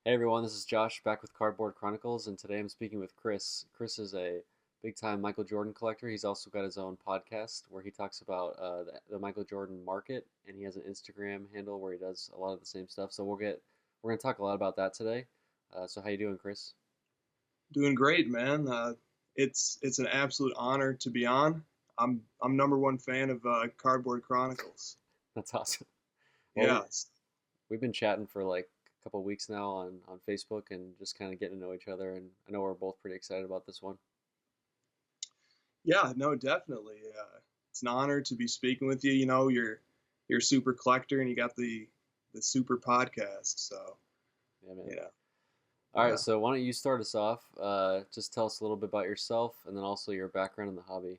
Hey everyone, this is Josh back with Cardboard Chronicles, and today I'm speaking with Chris. Chris is a big time Michael Jordan collector. He's also got his own podcast where he talks about the Michael Jordan market, and he has an Instagram handle where he does a lot of the same stuff. So we're gonna talk a lot about that today. So how you doing, Chris? Doing great, man. It's an absolute honor to be on. I'm number one fan of Cardboard Chronicles. That's awesome. Well, Yes, we've been chatting for like a couple of weeks now on Facebook and just kind of getting to know each other, and I know we're both pretty excited about this one. yeah, no, definitely. It's an honor to be speaking with you. You're a super collector, and you got the super podcast. So Yeah, man. yeah, All right, yeah, so why don't you start us off? Just tell us a little bit about yourself and then also your background in the hobby.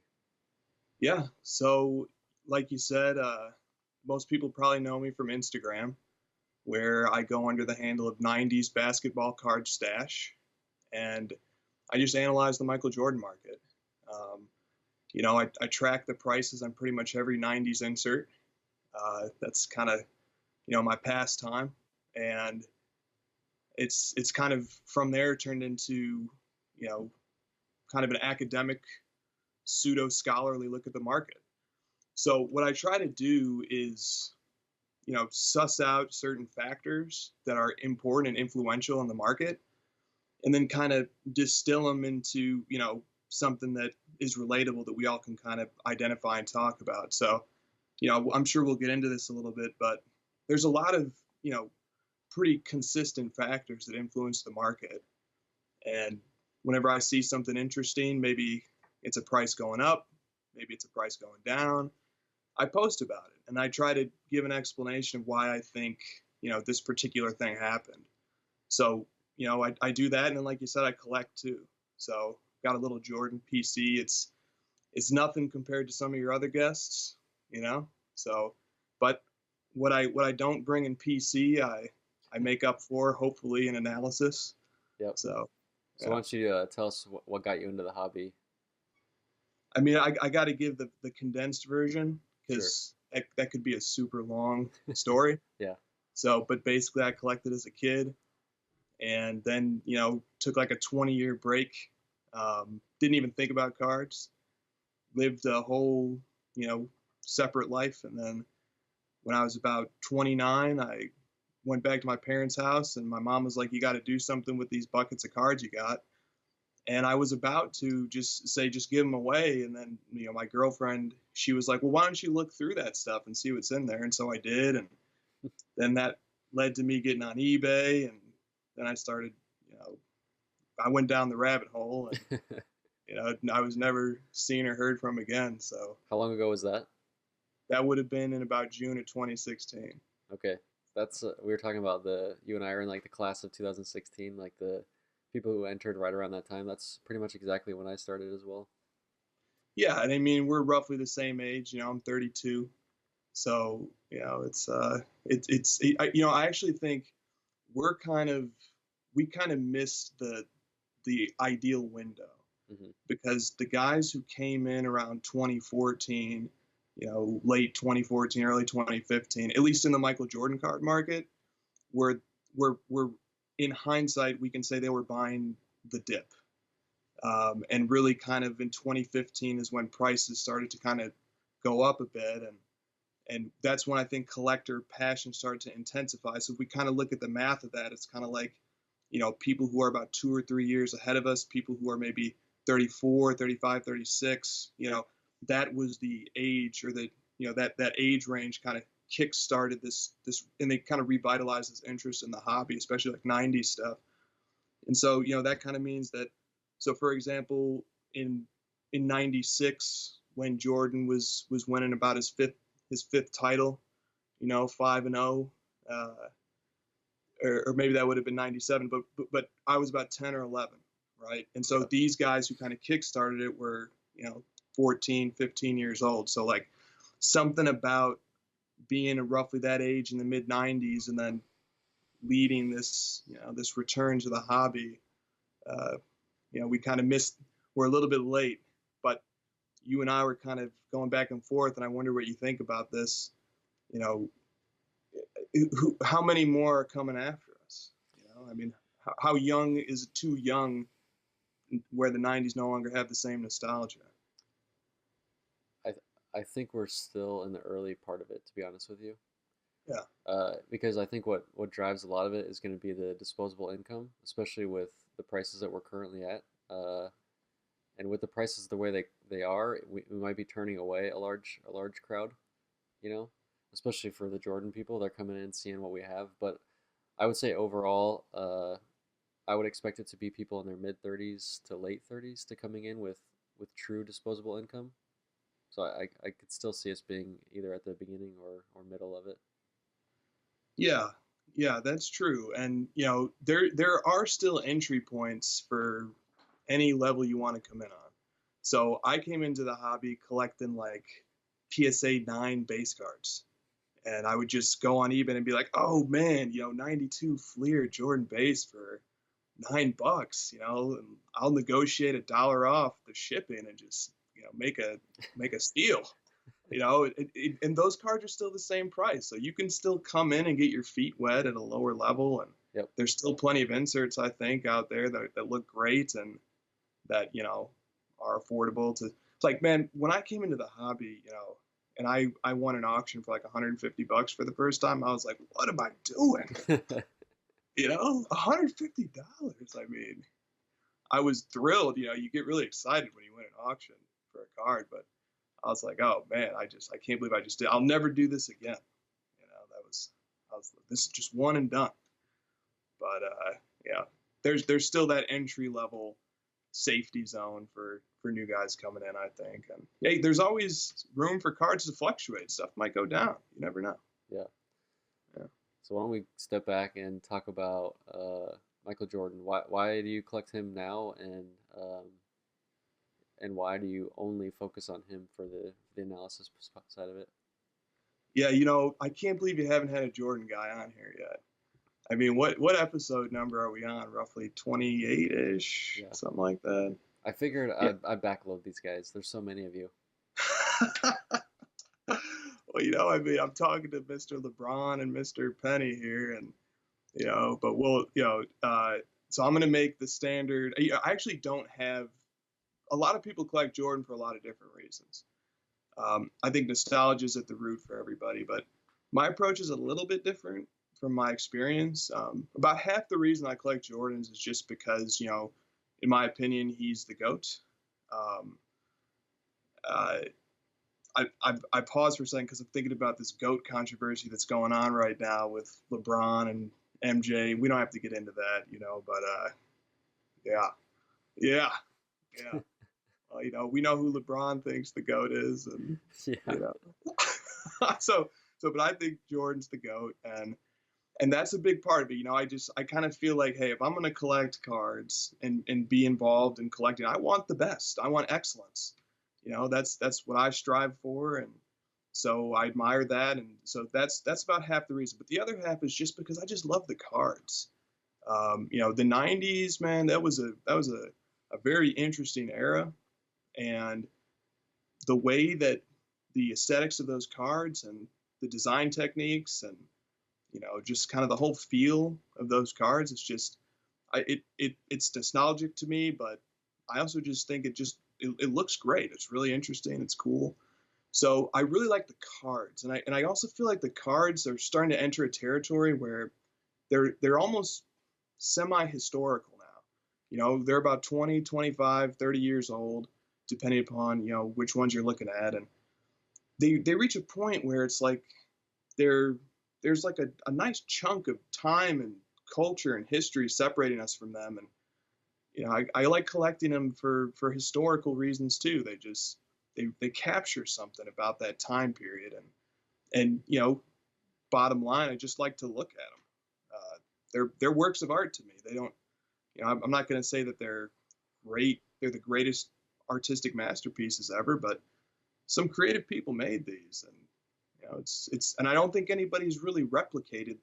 yeah. So like you said, most people probably know me from Instagram, where I go under the handle of '90s basketball card stash, and I just analyze the Michael Jordan market. Um, I track the prices on pretty much every '90s insert. That's kind of my pastime, and it's kind of from there turned into you know kind of an academic pseudo scholarly look at the market. So what I try to do is suss out certain factors that are important and influential in the market, and then kind of distill them into something that is relatable that we all can kind of identify and talk about. So I'm sure we'll get into this a little bit, but there's a lot of pretty consistent factors that influence the market. And whenever I see something interesting, maybe it's a price going up, maybe it's a price going down, I post about it and I try to give an explanation of why I think this particular thing happened. So I do that, and then like you said, I collect too. So got a little Jordan PC. It's nothing compared to some of your other guests, you know. So, but what I don't bring in PC, I make up for hopefully in analysis. Yep. So So why yeah, don't you tell us what got you into the hobby? I mean I got to give the condensed version Sure. because that could be a super long story. Yeah. So, but basically, I collected as a kid, and then took like a 20-year break. Didn't even think about cards. Lived a whole separate life, and then when I was about 29, I went back to my parents' house, and my mom was like, "You got to do something with these buckets of cards you got." And I was about to just say, "Just give them away," and then my girlfriend, she was like, "Well, why don't you look through that stuff and see what's in there?" And so I did, and then that led to me getting on eBay, and then I started, you know, I went down the rabbit hole, and I was never seen or heard from again. So How long ago was that? that would have been in about June of 2016. Okay. That's we were talking about the you and I are in like the class of 2016, like the people who entered right around that time. That's pretty much exactly when I started as well. Yeah, and I mean we're roughly the same age. I'm 32, so I actually think we're kind of we kind of missed the ideal window, Hmm. because the guys who came in around 2014, late 2014, early 2015, at least in the Michael Jordan card market, were in hindsight we can say they were buying the dip, and really kind of in 2015 is when prices started to kind of go up a bit, and that's when I think collector passion started to intensify. So if we kind of look at the math of that, it's kind of like people who are about 2 or 3 years ahead of us, people who are maybe 34, 35, 36, that was the age, or that age range kind of kick started this, and they kind of revitalized this interest in the hobby, especially like '90s stuff. And so that kind of means that, so for example, in '96, when Jordan was winning about his fifth title, 5-0, or maybe that would have been '97, but I was about 10 or 11, right? And so Yeah. these guys who kind of kickstarted it were 14, 15 years old. So like something about being roughly that age in the mid '90s, and then leading this return to the hobby. Uh, we kind of missed. We're a little bit late, but you and I were kind of going back and forth, and I wonder what you think about this. You know, how many more are coming after us? I mean, how young is it too young where the 90s no longer have the same nostalgia? I I think we're still in the early part of it, to be honest with you. Yeah. Because I think what drives a lot of it is going to be the disposable income, especially with the prices that we're currently at. And with the prices the way they are, we might be turning away a large crowd, you know, especially for the Jordan people. They're coming in seeing what we have. But I would say overall, I would expect it to be people in their mid 30s to late 30s to coming in with true disposable income. So I could still see us being either at the beginning or middle of it. Yeah, yeah, that's true. And there are still entry points for any level you want to come in on. So I came into the hobby collecting like PSA 9 base cards. And I would just go on eBay and be like, oh man, 92 Fleer Jordan base for $9, and I'll negotiate $1 off the shipping and just, make a steal. And those cards are still the same price, so you can still come in and get your feet wet at a lower level, and Yep. there's still plenty of inserts I think out there that look great and that are affordable to. It's like, man, when I came into the hobby, and I won an auction for like $150 for the first time, I was like, what am I doing? $150. I mean, I was thrilled. You get really excited when you win an auction for a card, but I was like, oh man, I can't believe I just did. I'll never do this again. This is just one and done. But yeah, there's still that entry level safety zone for new guys coming in, I think. And hey, there's always room for cards to fluctuate. Stuff might go down. You never know. Yeah. Yeah. So why don't we step back and talk about Michael Jordan? Why do you collect him now, and why do you only focus on him for the analysis side of it? Yeah, I can't believe you haven't had a Jordan guy on here yet. I mean, what episode number are we on? Roughly 28-ish, Yeah. something like that. I figured Yeah. I'd backload these guys. There's so many of you. Well, I mean, I'm talking to Mr. LeBron and Mr. Penny here, and but we'll, so I'm gonna make the standard. I actually don't have. A lot of people collect Jordan for a lot of different reasons. I think nostalgia is at the root for everybody, but my approach is a little bit different from my experience. About half the reason I collect Jordans is just because, in my opinion, he's the GOAT. Um, uh, I pause for a second because I'm thinking about this GOAT controversy that's going on right now with LeBron and MJ. We don't have to get into that, but yeah, yeah, yeah. We know who LeBron thinks the GOAT is, and Yeah. so, but I think Jordan's the GOAT, and that's a big part of it. I kind of feel like, hey, if I'm going to collect cards and be involved in collecting, I want the best. I want excellence. That's what I strive for, and so I admire that, and so that's about half the reason. But the other half is just because I just love the cards. The '90s, man, that was a very interesting era, and the way that the aesthetics of those cards and the design techniques and just kind of the whole feel of those cards, it's nostalgic to me, but I also just think it looks great. It's really interesting. It's cool. So I really like the cards, and I also feel like the cards are starting to enter a territory where they're almost semi-historical now. They're about 20, 25, 30 years old, depending upon which ones you're looking at, and they reach a point where it's like there's like a nice chunk of time and culture and history separating us from them. And I like collecting them for historical reasons too. They capture something about that time period, and bottom line, I just like to look at them. They're works of art to me. They don't, I'm not going to say that they're great. They're the greatest artistic masterpieces ever, but some creative people made these, and it's and I don't think anybody's really replicated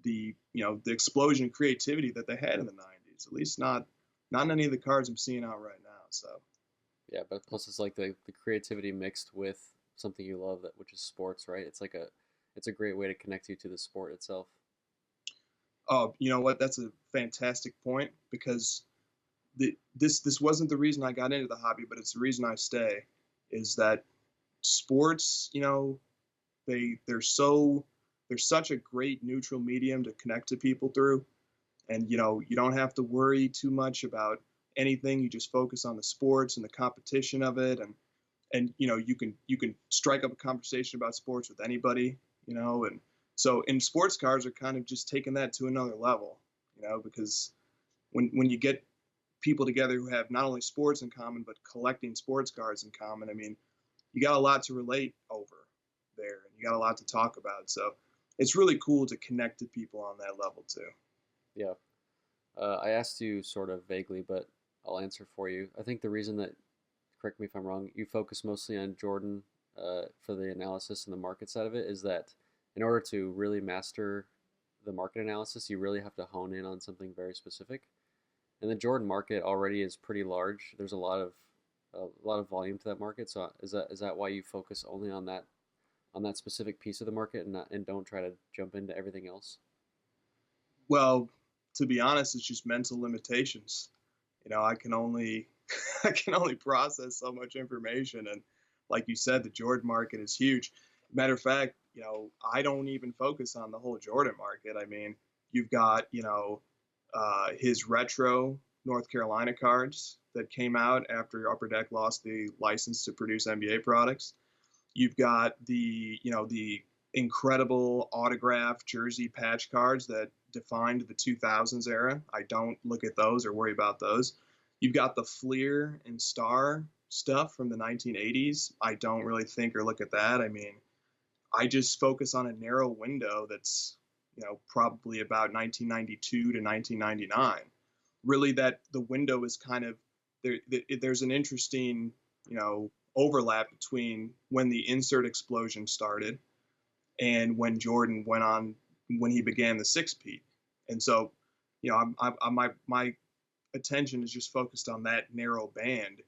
the explosion of creativity that they had in the '90s. At least not in any of the cards I'm seeing out right now. So Yeah, but plus it's like the creativity mixed with something you love, which is sports, right? It's a great way to connect you to the sport itself. Oh, you know what? That's a fantastic point because this wasn't the reason I got into the hobby, but it's the reason I stay. Is that sports? They're such a great neutral medium to connect to people through, and you don't have to worry too much about anything. You just focus on the sports and the competition of it, and you can strike up a conversation about sports with anybody, and so in sports cars are kind of just taking that to another level, because when you get people together who have not only sports in common but collecting sports cars in common, I mean, you got a lot to relate over there, and you got a lot to talk about. So it's really cool to connect to people on that level too. Yeah. I asked you sort of vaguely, but I'll answer for you. I think the reason that, correct me if I'm wrong, you focus mostly on Jordan for the analysis and the market side of it is that in order to really master the market analysis, you really have to hone in on something very specific. And the Jordan market already is pretty large. There's a lot of volume to that market. So is that why you focus only on that specific piece of the market and don't try to jump into everything else? Well, to be honest, it's just mental limitations. I can only I can only process so much information, and like you said, the Jordan market is huge. Matter of fact, I don't even focus on the whole Jordan market. I mean, you've got his retro North Carolina cards that came out after Upper Deck lost the license to produce NBA products. You've got the incredible autograph jersey patch cards that defined the 2000s era. I don't look at those or worry about those. You've got the Fleer and Star stuff from the 1980s. I don't really think or look at that. I mean, I just focus on a narrow window that's, probably about 1992 to 1999. Really, that the window is kind of there's an interesting, overlap between when the insert explosion started and when Jordan went on when he began the six peat. And so, my attention is just focused on that narrow band,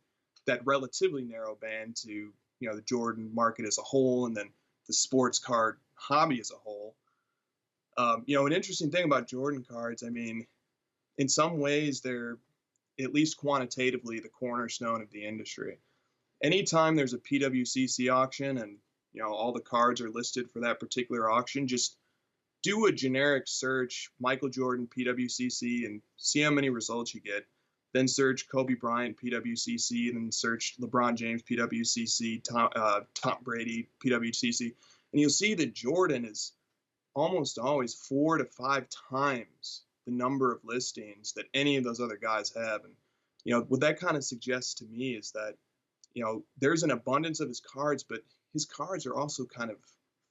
that relatively narrow band to the Jordan market as a whole, and then the sports card hobby as a whole. An interesting thing about Jordan cards, I mean, in some ways they're at least quantitatively the cornerstone of the industry. Anytime there's a PWCC auction and all the cards are listed for that particular auction, just do a generic search Michael Jordan PWCC and see how many results you get. Then search Kobe Bryant PWCC, and then search LeBron James PWCC, Tom Brady PWCC, and you'll see that Jordan is almost always 4 to 5 times the number of listings that any of those other guys have. And what that kind of suggests to me is that there's an abundance of his cards, but his cards are also kind of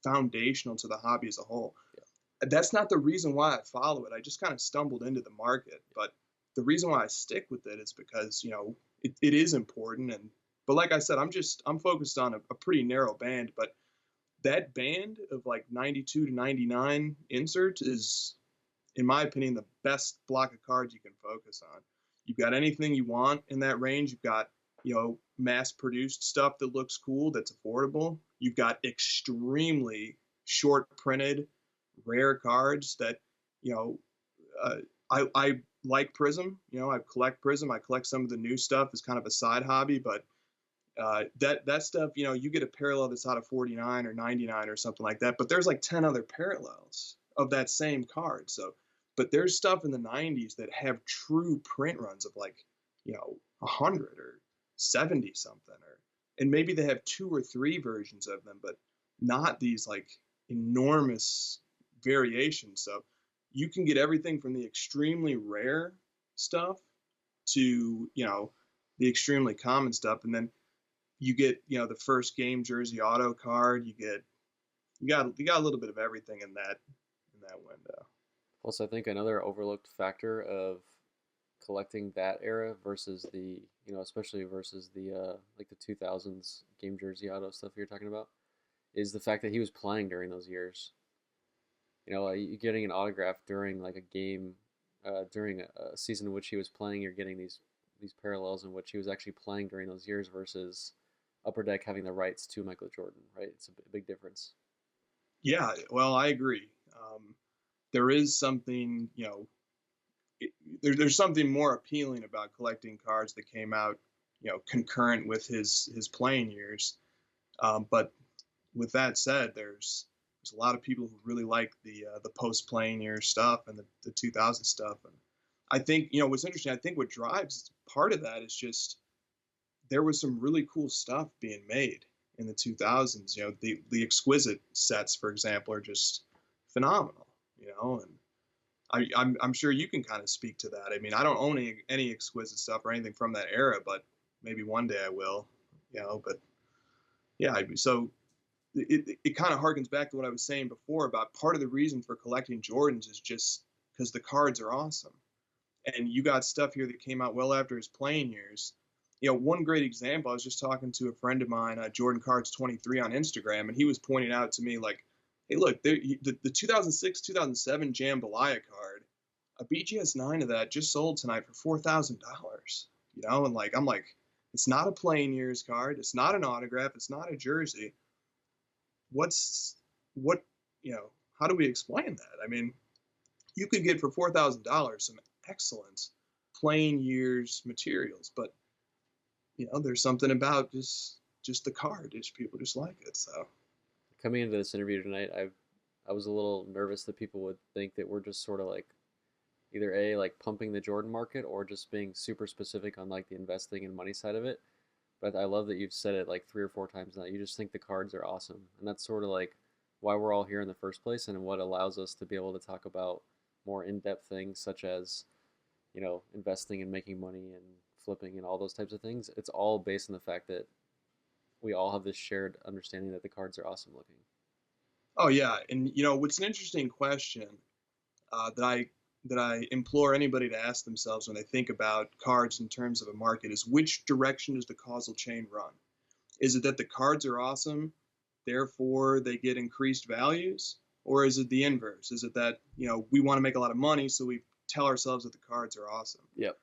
foundational to the hobby as a whole. That's not the reason why I follow it. I just kind of stumbled into the market, but the reason why I stick with it is because it is important. But like I said, I'm focused on a pretty narrow band. But that band of like 92 to 99 inserts is, in my opinion, the best block of cards you can focus on. You've got anything you want in that range. You've got mass produced stuff that looks cool, that's affordable. You've got extremely short printed rare cards that uh, I like Prism. I collect Prism. I collect some of the new stuff as kind of a side hobby, but that stuff, you get a parallel that's out of 49 or 99 or something like that, but there's like 10 other parallels of that same card. So, but there's stuff in the 90s that have true print runs of like 100 or 70 something, and maybe they have 2 or 3 versions of them, but not these like enormous variations. So you can get everything from the extremely rare stuff to the extremely common stuff, and then you get the first game jersey auto card. You got a little bit of everything in that window. Plus, I think another overlooked factor of collecting that era versus especially versus the like the 2000s game jersey auto stuff you're talking about, is the fact that he was playing during those years. You getting an autograph during like a game, during a season in which he was playing, you're getting these parallels in which he was actually playing during those years versus Upper Deck having the rights to Michael Jordan, right? It's a big difference. Yeah, well, I agree. there is something, there's something more appealing about collecting cards that came out, concurrent with his playing years. But with that said, there's a lot of people who really like the post playing year stuff and the 2000 stuff. And I think, what's interesting, I think what drives part of that is just there was some really cool stuff being made in the 2000s. The exquisite sets, for example, are just phenomenal. And I'm sure you can kind of speak to that. I mean, I don't own any exquisite stuff or anything from that era, but maybe one day I will. But yeah, so it kind of harkens back to what I was saying before about part of the reason for collecting Jordans is just because the cards are awesome. And you got stuff here that came out well after his playing years. One great example, I was just talking to a friend of mine, Jordan Cards 23 on Instagram, and he was pointing out to me, like, hey, look, the 2006-2007 Jambalaya card, a BGS 9 of that just sold tonight for $4,000. And like, I'm like, it's not a playing years card, it's not an autograph, it's not a jersey. How do we explain that? I mean, you could get for $4,000 some excellent playing years materials, but there's something about just the card. People just like it. So coming into this interview tonight, I was a little nervous that people would think that we're just sort of like either like pumping the Jordan market or just being super specific on like the investing and money side of it. But I love that you've said it like 3 or 4 times now. You just think the cards are awesome, and that's sort of like why we're all here in the first place, and what allows us to be able to talk about more in-depth things such as investing and making money and flipping and all those types of things. It's all based on the fact that we all have this shared understanding that the cards are awesome looking. Oh yeah, and what's an interesting question that I implore anybody to ask themselves when they think about cards in terms of a market is, which direction does the causal chain run? Is it that the cards are awesome, therefore they get increased values? Or is it the inverse? Is it that, we want to make a lot of money, so we tell ourselves that the cards are awesome? Yep.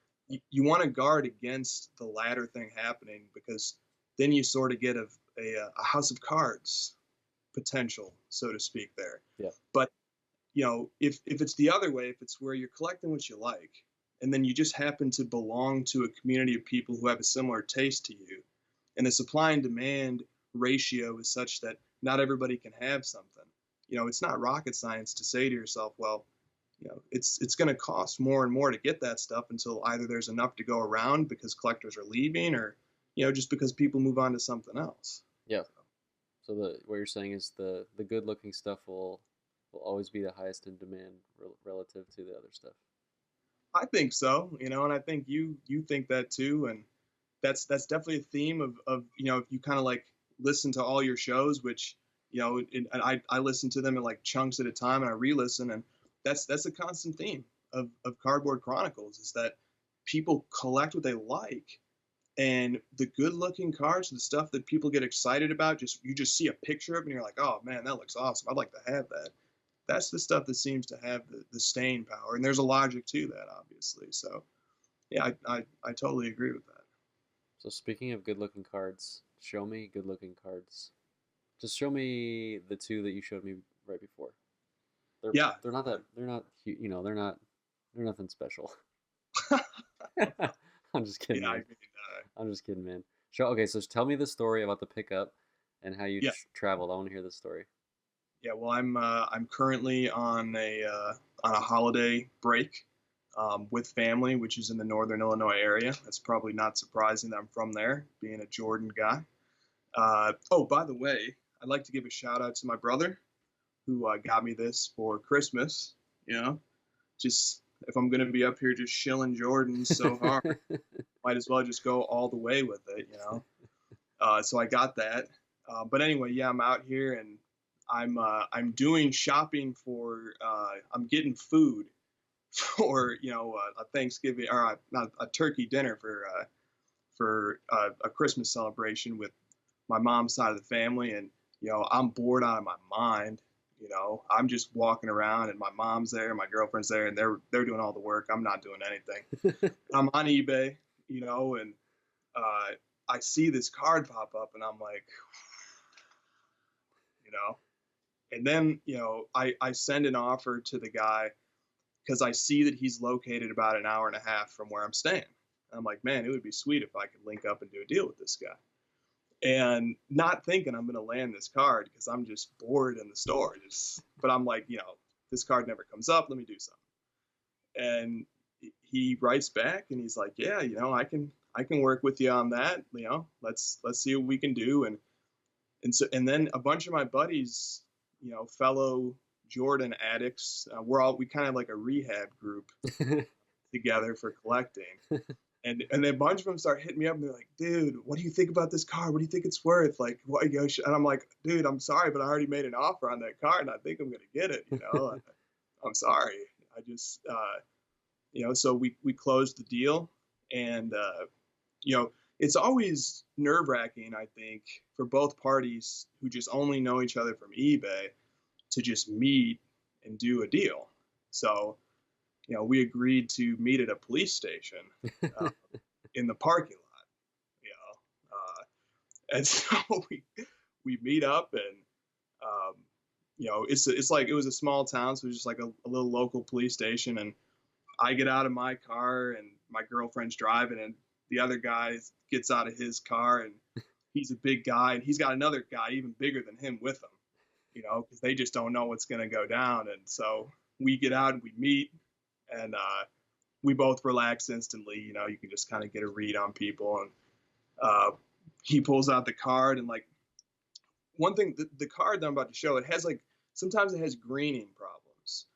You want to guard against the latter thing happening, because then you sort of get a house of cards potential, so to speak, there. Yeah. But if it's the other way, if it's where you're collecting what you like, and then you just happen to belong to a community of people who have a similar taste to you, and the supply and demand ratio is such that not everybody can have something, it's not rocket science to say to yourself, well, it's going to cost more and more to get that stuff until either there's enough to go around because collectors are leaving, or just because people move on to something else. Yeah. So what you're saying is the good looking stuff will always be the highest in demand relative to the other stuff. I think so, and I think you think that too, and that's definitely a theme of if you kind of like listen to all your shows, which I listen to them in like chunks at a time, and I re-listen, and that's a constant theme of Cardboard Chronicles, is that people collect what they like, and the good looking cards, the stuff that people get excited about, you just see a picture of it and you're like, oh man, that looks awesome, I'd like to have that. That's the stuff that seems to have the staying power, and there's a logic to that, obviously. So yeah, I totally agree with that. So speaking of good looking cards, show me good looking cards. Just show me the 2 that you showed me right before. They're not they're nothing special. I'm just kidding. Yeah, man. I'm just kidding, man. Okay, so tell me the story about the pickup and how you traveled. I want to hear the story. Yeah, well, I'm currently on a holiday break with family, which is in the Northern Illinois area. That's probably not surprising that I'm from there, being a Jordan guy. Oh, by the way, I'd like to give a shout out to my brother, who got me this for Christmas. Just if I'm gonna be up here just shilling Jordans so hard, might as well just go all the way with it. So I got that. But anyway, yeah, I'm out here, and I'm doing shopping for I'm getting food for a Thanksgiving, or not a turkey dinner for a Christmas celebration with my mom's side of the family, and I'm bored out of my mind. I'm just walking around, and my mom's there, my girlfriend's there, and they're doing all the work. I'm not doing anything. I'm on eBay, and I see this card pop up, and I'm like, And then, I send an offer to the guy because I see that he's located about an hour and a half from where I'm staying. I'm like, man, it would be sweet if I could link up and do a deal with this guy. And not thinking I'm going to land this card because I'm just bored in the store. But I'm like, this card never comes up. Let me do something. And he writes back and he's like, yeah, I can work with you on that. Let's see what we can do. And then a bunch of my buddies, fellow Jordan addicts, we kind of like a rehab group together for collecting. And then a bunch of them start hitting me up and they're like, dude, what do you think about this card? What do you think it's worth? Like, what, and I'm like, dude, I'm sorry, but I already made an offer on that card and I think I'm going to get it. I'm sorry. I just, so we closed the deal and, it's always nerve wracking, I think, for both parties who just only know each other from eBay to just meet and do a deal. So, we agreed to meet at a police station in the parking lot, and so we meet up and, it's like, it was a small town. So it was just like a little local police station. And I get out of my car and my girlfriend's driving and the other guy gets out of his car and he's a big guy and he's got another guy even bigger than him with him, because they just don't know what's going to go down. And so we get out and we meet and we both relax instantly. You can just kind of get a read on people. And he pulls out the card and like one thing, the card that I'm about to show, it has like, sometimes it has greening problems.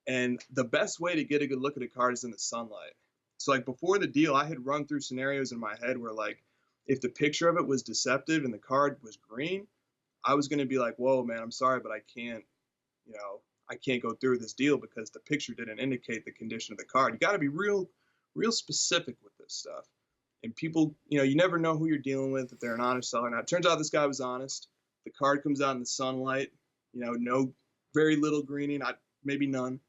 And the best way to get a good look at a card is in the sunlight. So like before the deal, I had run through scenarios in my head where like, if the picture of it was deceptive and the card was green, I was going to be like, whoa, man, I'm sorry, but I can't go through this deal because the picture didn't indicate the condition of the card. You got to be real specific with this stuff. And people, you never know who you're dealing with, if they're an honest seller or not. It turns out this guy was honest. The card comes out in the sunlight, no, very little greening, maybe none.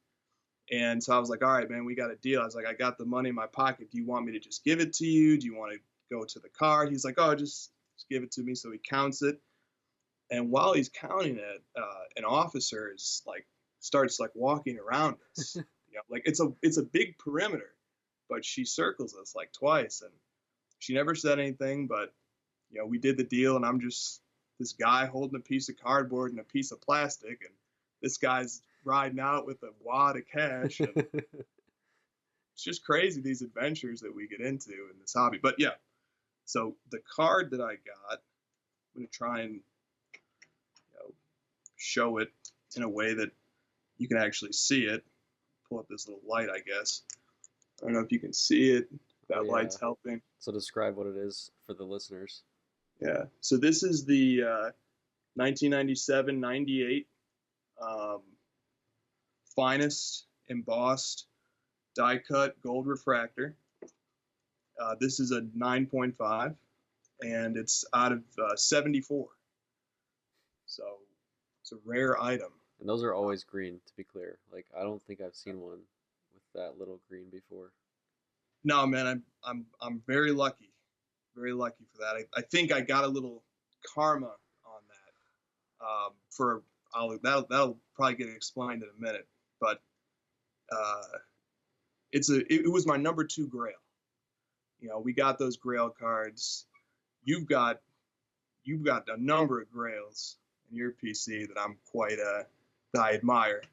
And so I was like, all right, man, we got a deal. I was like, I got the money in my pocket. Do you want me to just give it to you? Do you want to go to the card? He's like, oh, just give it to me. So he counts it. And while he's counting it, an officer starts walking around us. Like it's a big perimeter, but she circles us like twice. And she never said anything, but, we did the deal. And I'm just this guy holding a piece of cardboard and a piece of plastic. And this guy's riding out with a wad of cash. And it's just crazy, these adventures that we get into in this hobby. But yeah, so the card that I got, I'm going to try and show it in a way that you can actually see it. Pull up this little light, I guess. I don't know if you can see it. That light's helping. So describe what it is for the listeners. Yeah. So this is the 1997-98 finest embossed die cut gold refractor. This is a 9.5 and it's out of 74. So it's a rare item. And those are always green, to be clear. Like I don't think I've seen one with that little green before. No, man, I'm very lucky for that. I think I got a little karma on that. That'll probably get explained in a minute. But it was my number 2 Grail. We got those Grail cards. You've got a number of Grails in your PC that I'm quite that I admire.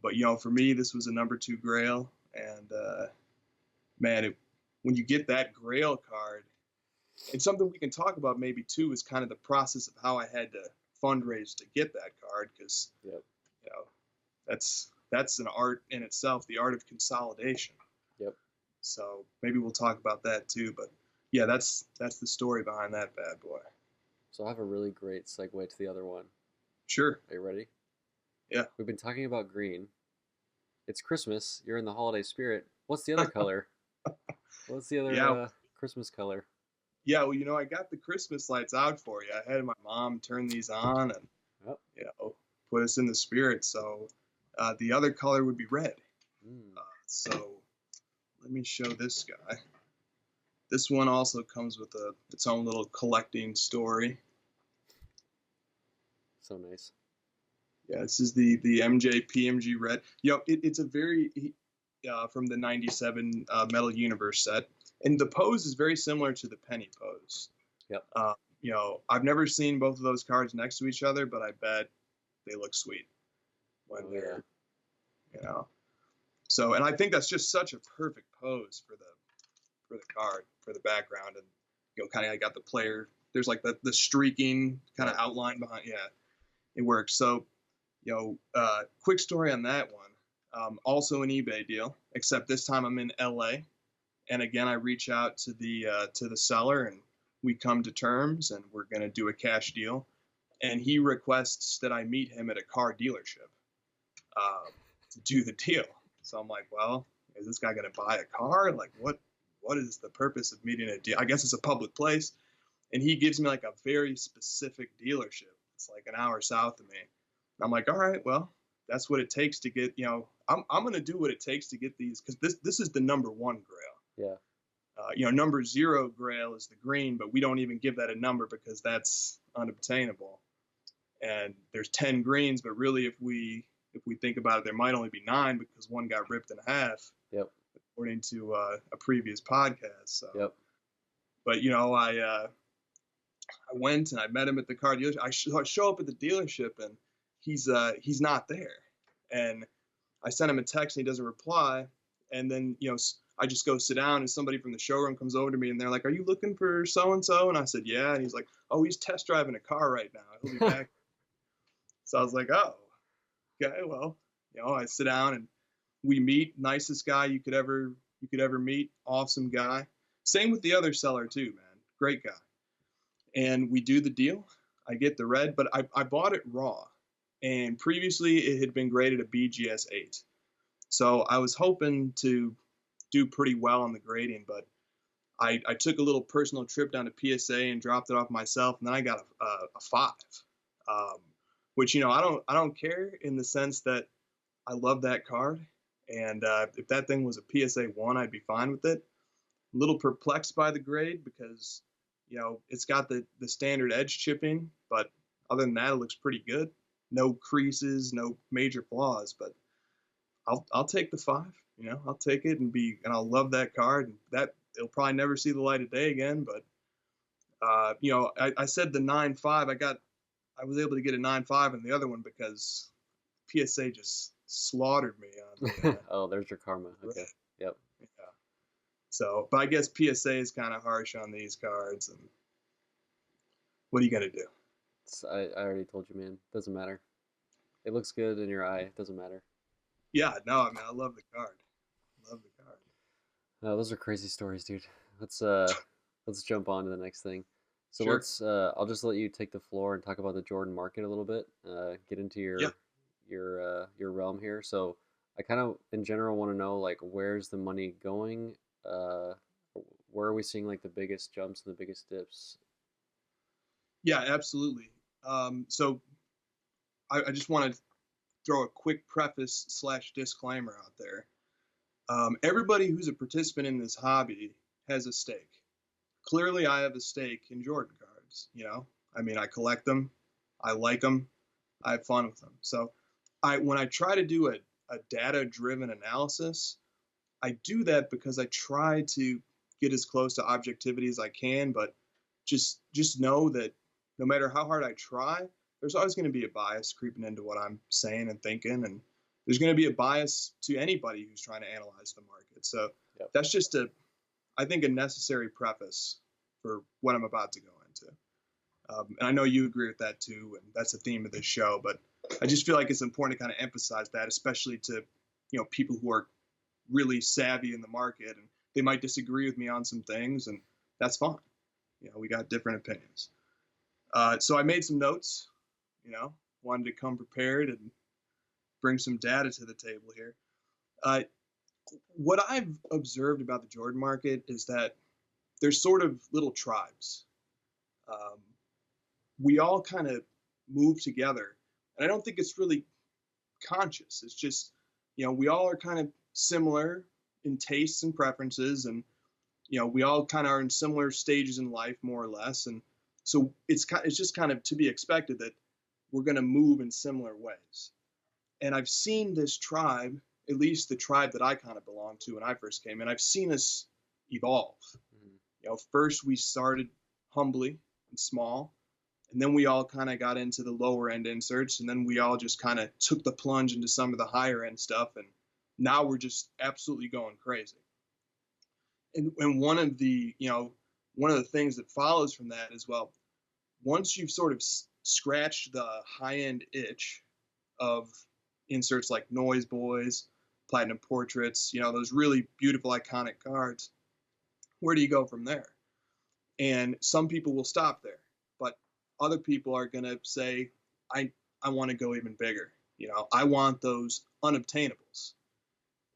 But for me, this was a number 2 Grail, and man, when you get that Grail card, and something we can talk about maybe too is kind of the process of how I had to fundraise to get that card, because that's an art in itself, the art of consolidation. Yep. So maybe we'll talk about that too. But yeah, that's the story behind that bad boy. So I have a really great segue to the other one. Sure. Are you ready? Yeah. We've been talking about green. It's Christmas. You're in the holiday spirit. What's the other color? What's the other Christmas color? Yeah, well, I got the Christmas lights out for you. I had my mom turn these on and, put us in the spirit. So the other color would be red. So let me show this guy. This one also comes with its own little collecting story. So nice. Yeah, this is the MJ PMG Red. It's a very from the '97 Metal Universe set, and the pose is very similar to the Penny pose. Yep. I've never seen both of those cards next to each other, but I bet they look sweet when Oh, they're, yeah. you know. So, and I think that's just such a perfect pose for the card, for the background, and kind of got the player. There's like the streaking kind of outline behind. Yeah, it works. So, quick story on that one. Also an eBay deal, except this time I'm in LA, and again I reach out to the seller, and we come to terms, and we're gonna do a cash deal, and he requests that I meet him at a car dealership to do the deal. So I'm like, well, is this guy gonna buy a car? Like, what is the purpose of meeting a deal? I guess it's a public place, and he gives me like a very specific dealership. It's like an hour south of me. And I'm like, all right, well, that's what it takes to get. I'm gonna do what it takes to get these, because this is the number one Grail. Yeah. Number 0 Grail is the green, but we don't even give that a number because that's unobtainable. And there's 10 greens, but really, if we think about it, there might only be 9 because one got ripped in half. Yep. According to a previous podcast. So. Yep. But I went and I met him at the car dealership. I show up at the dealership, and he's not there. And I sent him a text, and he doesn't reply. And then I just go sit down, and somebody from the showroom comes over to me, and they're like, "Are you looking for so and so?" And I said, "Yeah." And he's like, "Oh, he's test driving a car right now. He'll be back." So I was like, "Oh, okay. Well, I sit down, and we meet. Nicest guy you could ever meet. Awesome guy. Same with the other seller too, man. Great guy. And we do the deal. I get the red, but I bought it raw, and previously it had been graded a BGS 8. So I was hoping to do pretty well on the grading, but I took a little personal trip down to PSA and dropped it off myself, and then I got a 5, which I don't care, in the sense that I love that card, and if that thing was a PSA 1, I'd be fine with it. A little perplexed by the grade because it's got the standard edge chipping, but other than that, it looks pretty good. No creases, no major flaws, but I'll take the 5. I'll take it and I'll love that card. And that it'll probably never see the light of day again. But I said the 9.5. I was able to get a 9.5 in the other one because PSA just slaughtered me on. Oh, there's your karma. Okay. Yep. Yeah. So, but I guess PSA is kind of harsh on these cards. And what are you gonna do? I already told you, man. Doesn't matter. It looks good in your eye. Doesn't matter. Yeah. No. I mean, I love the card. Love the card. Oh, those are crazy stories, dude. Let's jump on to the next thing. So Sure. let's I'll just let you take the floor and talk about the Jordan market a little bit. Get into your realm here. So I kind of in general want to know, like, where's the money going? Where are we seeing like the biggest jumps and the biggest dips? Yeah, absolutely. So I just want to throw a quick preface / disclaimer out there. Everybody who's a participant in this hobby has a stake. Clearly, I have a stake in Jordan cards. I mean, I collect them, I like them, I have fun with them. So, when I try to do a data-driven analysis, I do that because I try to get as close to objectivity as I can. But just know that no matter how hard I try, there's always going to be a bias creeping into what I'm saying and thinking, and there's going to be a bias to anybody who's trying to analyze the market. So Yep. that's just I think, a necessary preface for what I'm about to go into. And I know you agree with that too, and that's the theme of this show. But I just feel like it's important to kind of emphasize that, especially to people who are really savvy in the market, and they might disagree with me on some things, and that's fine. We got different opinions. So I made some notes. Wanted to come prepared and bring some data to the table here. What I've observed about the Jordan market is that there's sort of little tribes. We all kind of move together, and I don't think it's really conscious. It's just, we all are kind of similar in tastes and preferences, and we all kind of are in similar stages in life, more or less. And so it's just kind of to be expected that we're going to move in similar ways. And I've seen this tribe, at least the tribe that I kind of belonged to when I first came in, I've seen us evolve. First we started humbly and small, and then we all kind of got into the lower end inserts, and then we all just kind of took the plunge into some of the higher end stuff, and now we're just absolutely going crazy. And one of the things that follows from that is, well, once you've sort of scratched the high end itch of inserts like Noise Boys, Platinum Portraits, those really beautiful iconic cards, where do you go from there? And some people will stop there, but other people are going to say, I want to go even bigger. I want those unobtainables.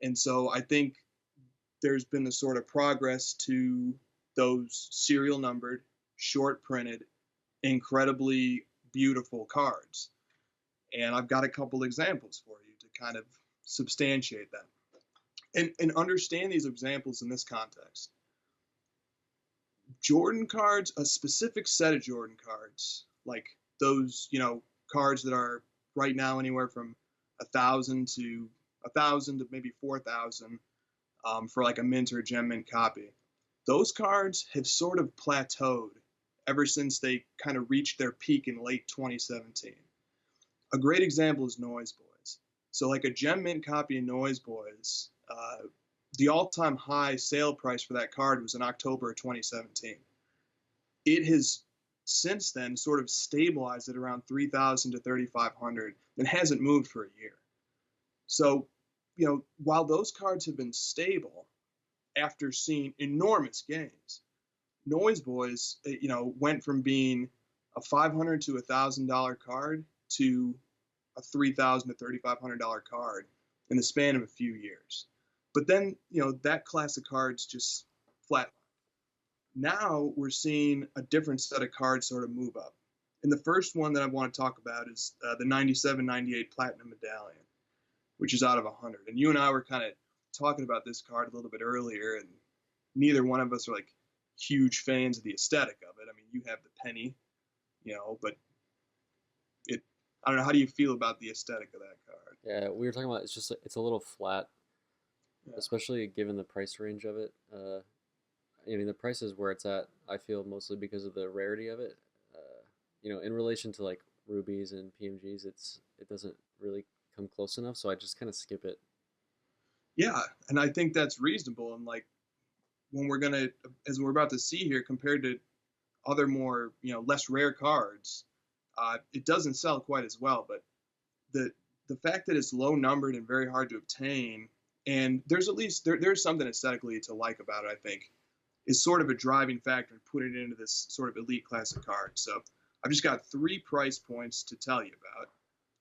And so I think there's been the sort of progress to those serial numbered, short printed, incredibly beautiful cards. And I've got a couple examples for you to kind of substantiate that. And understand these examples in this context. Jordan cards, a specific set of Jordan cards, like those, cards that are right now anywhere from 1,000 to maybe 4,000 for like a mint or a gem mint copy. Those cards have sort of plateaued ever since they kind of reached their peak in late 2017. A great example is Noise Boys. So like a gem mint copy of Noise Boys, the all-time high sale price for that card was in October of 2017. It has since then sort of stabilized at around 3,000 to 3,500 and hasn't moved for a year. So, while those cards have been stable after seeing enormous gains, Noise Boys, went from being a $500 to $1,000 card to a $3,000 to $3,500 card in the span of a few years. But then, that class of cards just flatlined. Now we're seeing a different set of cards sort of move up. And the first one that I want to talk about is the 97-98 Platinum Medallion, which is out of 100. And you and I were kind of talking about this card a little bit earlier, and neither one of us are like huge fans of the aesthetic of it. I mean, you have the penny, but I don't know. How do you feel about the aesthetic of that card? Yeah, we were talking about it's a little flat, especially given the price range of it. The price is where it's at, I feel, mostly because of the rarity of it. In relation to like rubies and PMGs, it doesn't really come close enough, so I just kind of skip it. Yeah, and I think that's reasonable. And like when as we're about to see here, compared to other more less rare cards, it doesn't sell quite as well. But the fact that it's low numbered and very hard to obtain, and there's at least there's something aesthetically to like about it, I think, is sort of a driving factor in putting it into this sort of elite class of cards. So I've just got 3 price points to tell you about.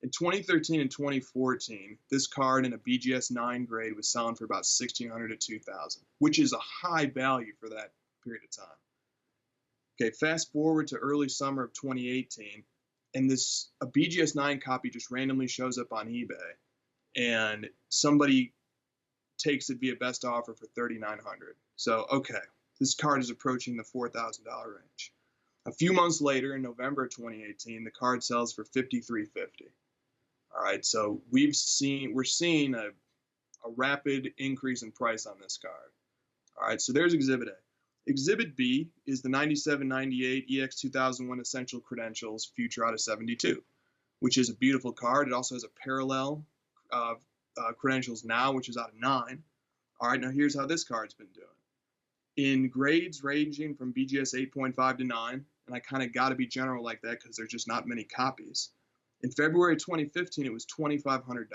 In 2013 and 2014, this card in a BGS 9 grade was selling for about $1,600 to $2,000, which is a high value for that period of time. Okay, fast forward to early summer of 2018, and a BGS 9 copy just randomly shows up on eBay, and somebody takes it via best offer for $3,900. So, okay, this card is approaching the $4,000 range. A few months later, in November of 2018, the card sells for $5,350. All right, so we're seeing a rapid increase in price on this card. All right, so there's Exhibit A. Exhibit B is the 97-98 EX 2001 Essential Credentials Future out of 72, which is a beautiful card. It also has a parallel Credentials Now, which is out of 9. All right, now here's how this card's been doing. In grades ranging from BGS 8.5 to 9, and I kind of got to be general like that because there's just not many copies. In February 2015, it was $2,500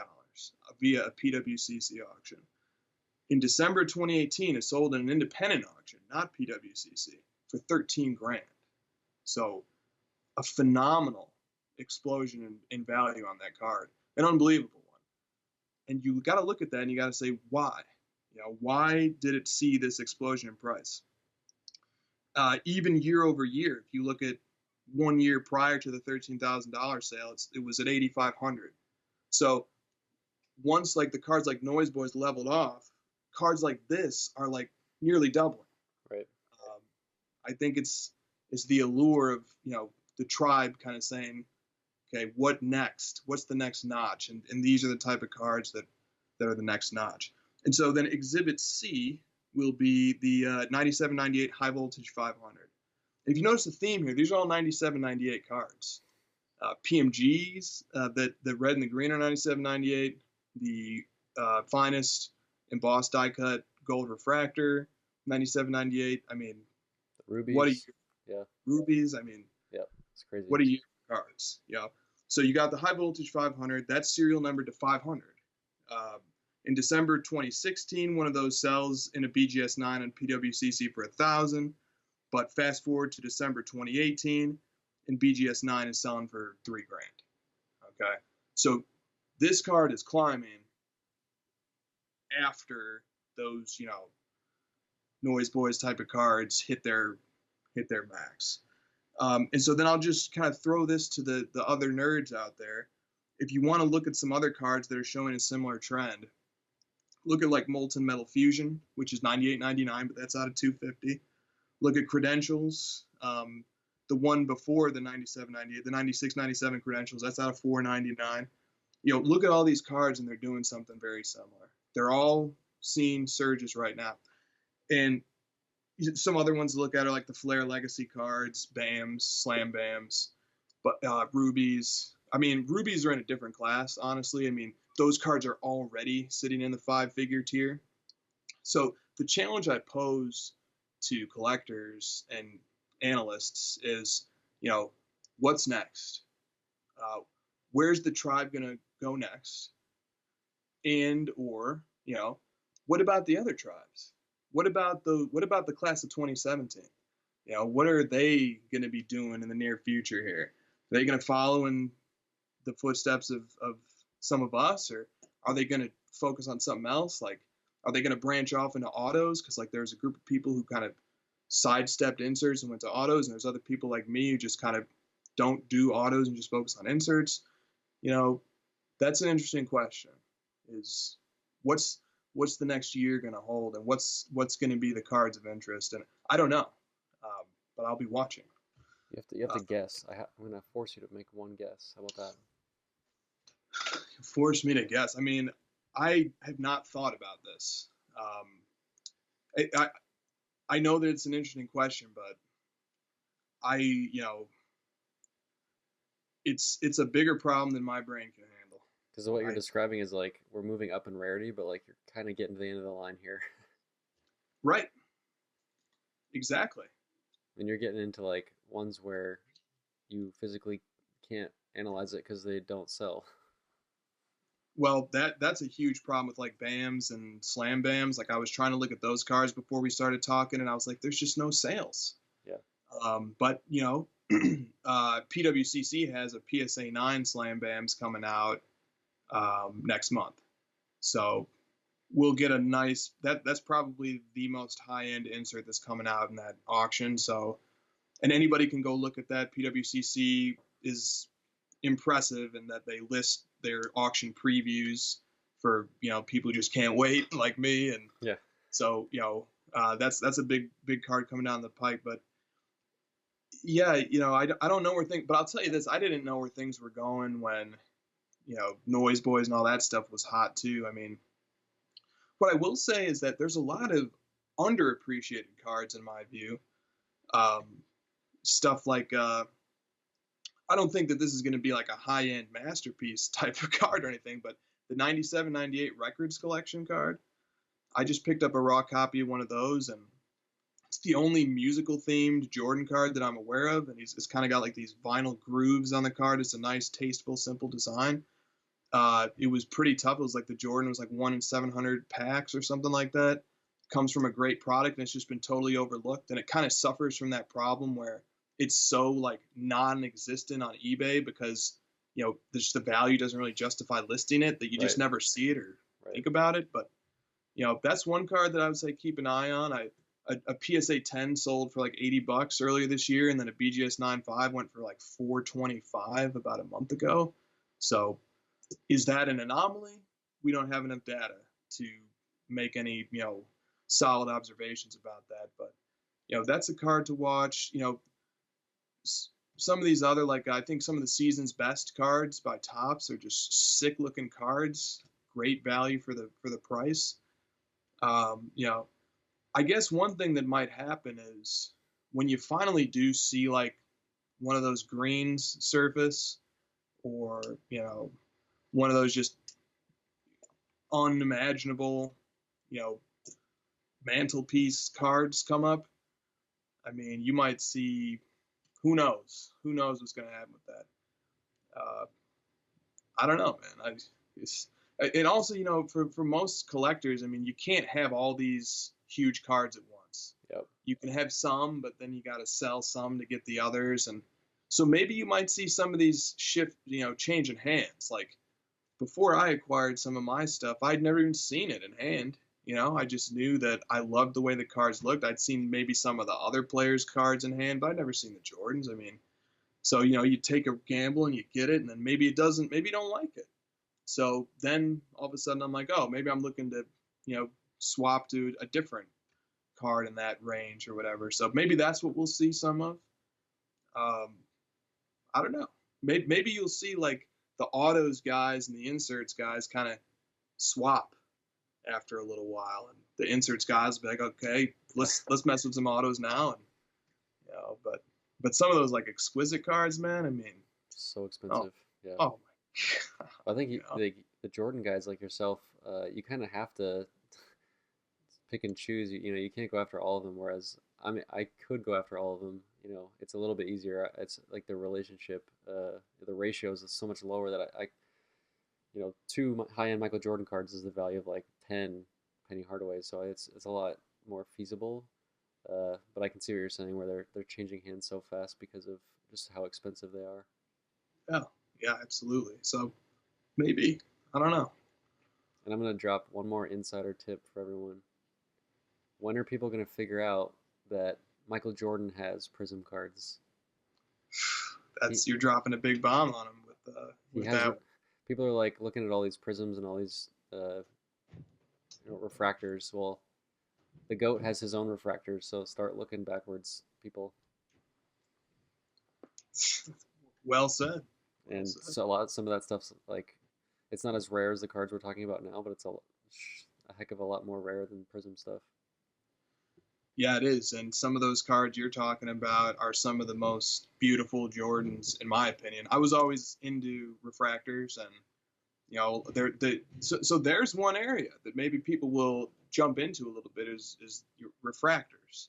via a PWCC auction. In December 2018, it sold in an independent auction, not PWCC, for $13,000. So a phenomenal explosion in value on that card, an unbelievable one. And you got to look at that and you got to say, why? Why did it see this explosion in price? Even year over year, if you look at 1 year prior to the $13,000 sale, it was at $8,500. So once like the cards like Noise Boys leveled off, cards like this are like nearly doubling. Right. I think it's the allure of the tribe kind of saying, Okay, what next? What's the next notch? And these are the type of cards that are the next notch. And so then Exhibit C will be the 97, 98 high voltage 500. If you notice the theme here, these are all 97, 98 cards. PMGs, the red and the green are 97, 98. The finest embossed die cut gold refractor, 97, 98. I mean, The rubies. what are you? Yeah. Rubies, I mean, Yeah. It's crazy. what are you cards? Yeah. So you got the high voltage 500. That's serial numbered to 500. In December 2016, one of those sells in a BGS 9 on PWCC for 1,000. But fast forward to December 2018, and BGS 9 is selling for $3,000. Okay, so this card is climbing after those, Noise Boys type of cards hit their max. And so then I'll just kind of throw this to the other nerds out there. If you want to look at some other cards that are showing a similar trend, look at like Molten Metal Fusion, which is 98.99, but that's out of 250. Look at Credentials, the one before the 97.98, the 96.97 Credentials, that's out of 4.99. Look at all these cards and they're doing something very similar. They're all seeing surges right now. And some other ones to look at are like the Flair Legacy cards, BAMs, Slam BAMs, but Rubies. I mean, Rubies are in a different class, honestly. I mean, those cards are already sitting in the 5-figure tier. So the challenge I pose to collectors and analysts is, what's next? Where's the tribe going to go next? And, or, what about the other tribes? What about the class of 2017? What are they going to be doing in the near future here? Are they going to follow in the footsteps of some of us, or are they going to focus on something else? Like, are they going to branch off into autos? Because like there's a group of people who kind of sidestepped inserts and went to autos, and there's other people like me who just kind of don't do autos and just focus on inserts. That's an interesting question. Is what's the next year going to hold, and what's going to be the cards of interest? And I don't know, but I'll be watching. You have to guess. I'm going to force you to make one guess. How about that? Force me to guess. I mean, I have not thought about this. I know that it's an interesting question, but it's a bigger problem than my brain can handle. Because what you're describing is like we're moving up in rarity, but like you're kind of getting to the end of the line here. Right. Exactly. And you're getting into like ones where you physically can't analyze it because they don't sell. Well, that's a huge problem with like BAMs and Slam BAMs. Like I was trying to look at those cards before we started talking, and I was like, there's just no sales. Yeah. But PWCC has a PSA 9 Slam BAMs coming out next month, so we'll get a nice. That's probably the most high-end insert that's coming out in that auction. So, and anybody can go look at that. PWCC is impressive in that they list their auction previews for people who just can't wait like me, and yeah. So that's a big card coming down the pike. But yeah, I don't know where things. But I'll tell you this: I didn't know where things were going when Noise Boys and all that stuff was hot too. I mean, what I will say is that there's a lot of underappreciated cards in my view. Stuff like I don't think that this is going to be like a high-end masterpiece type of card or anything, but the 97-98 Records Collection card, I just picked up a raw copy of one of those, and it's the only musical-themed Jordan card that I'm aware of, and it's kind of got like these vinyl grooves on the card. It's a nice, tasteful, simple design. It was pretty tough. It was like the Jordan was like 1 in 700 packs or something like that. Comes from a great product, and it's just been totally overlooked, and it kind of suffers from that problem where it's so like non-existent on eBay because just the value doesn't really justify listing it, that you just never see it or think about it. But that's one card that I would say keep an eye on. A PSA 10 sold for like $80 earlier this year, and then a BGS 9.5 went for like $425 about a month ago. So is that an anomaly? We don't have enough data to make any solid observations about that. But that's a card to watch. some of these other, like I think some of the season's best cards by Topps are just sick looking cards, great value for the price. You know, I guess one thing that might happen is when you finally do see like one of those greens surface, or one of those just unimaginable, you know, mantelpiece cards come up. I mean, you might see, who knows what's going to happen with that. Uh, I don't know, man. And also, for most collectors, I mean, you can't have all these huge cards at once. Yep. You can have some, but then you got to sell some to get the others, and so maybe you might see some of these change in hands. Like before I acquired some of my stuff, I'd never even seen it in hand. I just knew that I loved the way the cards looked. I'd seen maybe some of the other players' cards in hand, but I'd never seen the Jordans. I mean, so you take a gamble and you get it, and then maybe it doesn't, maybe you don't like it. So then all of a sudden I'm like, oh, maybe I'm looking to, swap to a different card in that range or whatever. So maybe that's what we'll see some of. Um, I don't know. Maybe you'll see like the autos guys and the inserts guys kind of swap after a little while, and the inserts guys will be like, okay, let's mess with some autos now, and but some of those like exquisite cards, man. I mean, So expensive. Yeah. oh my god. I think the Jordan guys like yourself, you kind of have to pick and choose. You can't go after all of them. Whereas I mean, I could go after all of them. It's a little bit easier. It's like the relationship, the ratios is so much lower that I two high-end Michael Jordan cards is the value of like 10 Penny Hardaways. So it's a lot more feasible. But I can see what you're saying, where they're changing hands so fast because of just how expensive they are. Yeah, absolutely. So maybe, I don't know. And I'm gonna drop one more insider tip for everyone. When are people gonna figure out that Michael Jordan has Prism cards? You're dropping a big bomb on him He with has. that. People are like looking at all these prisms and all these refractors. Well, the goat has his own refractors, so start looking backwards, people. Well said. And so some of that stuff's like, it's not as rare as the cards we're talking about now, but it's a heck of a lot more rare than Prism stuff. Yeah, it is. And some of those cards you're talking about are some of the most beautiful Jordans, in my opinion. I was always into refractors, and so there's one area that maybe people will jump into a little bit is refractors.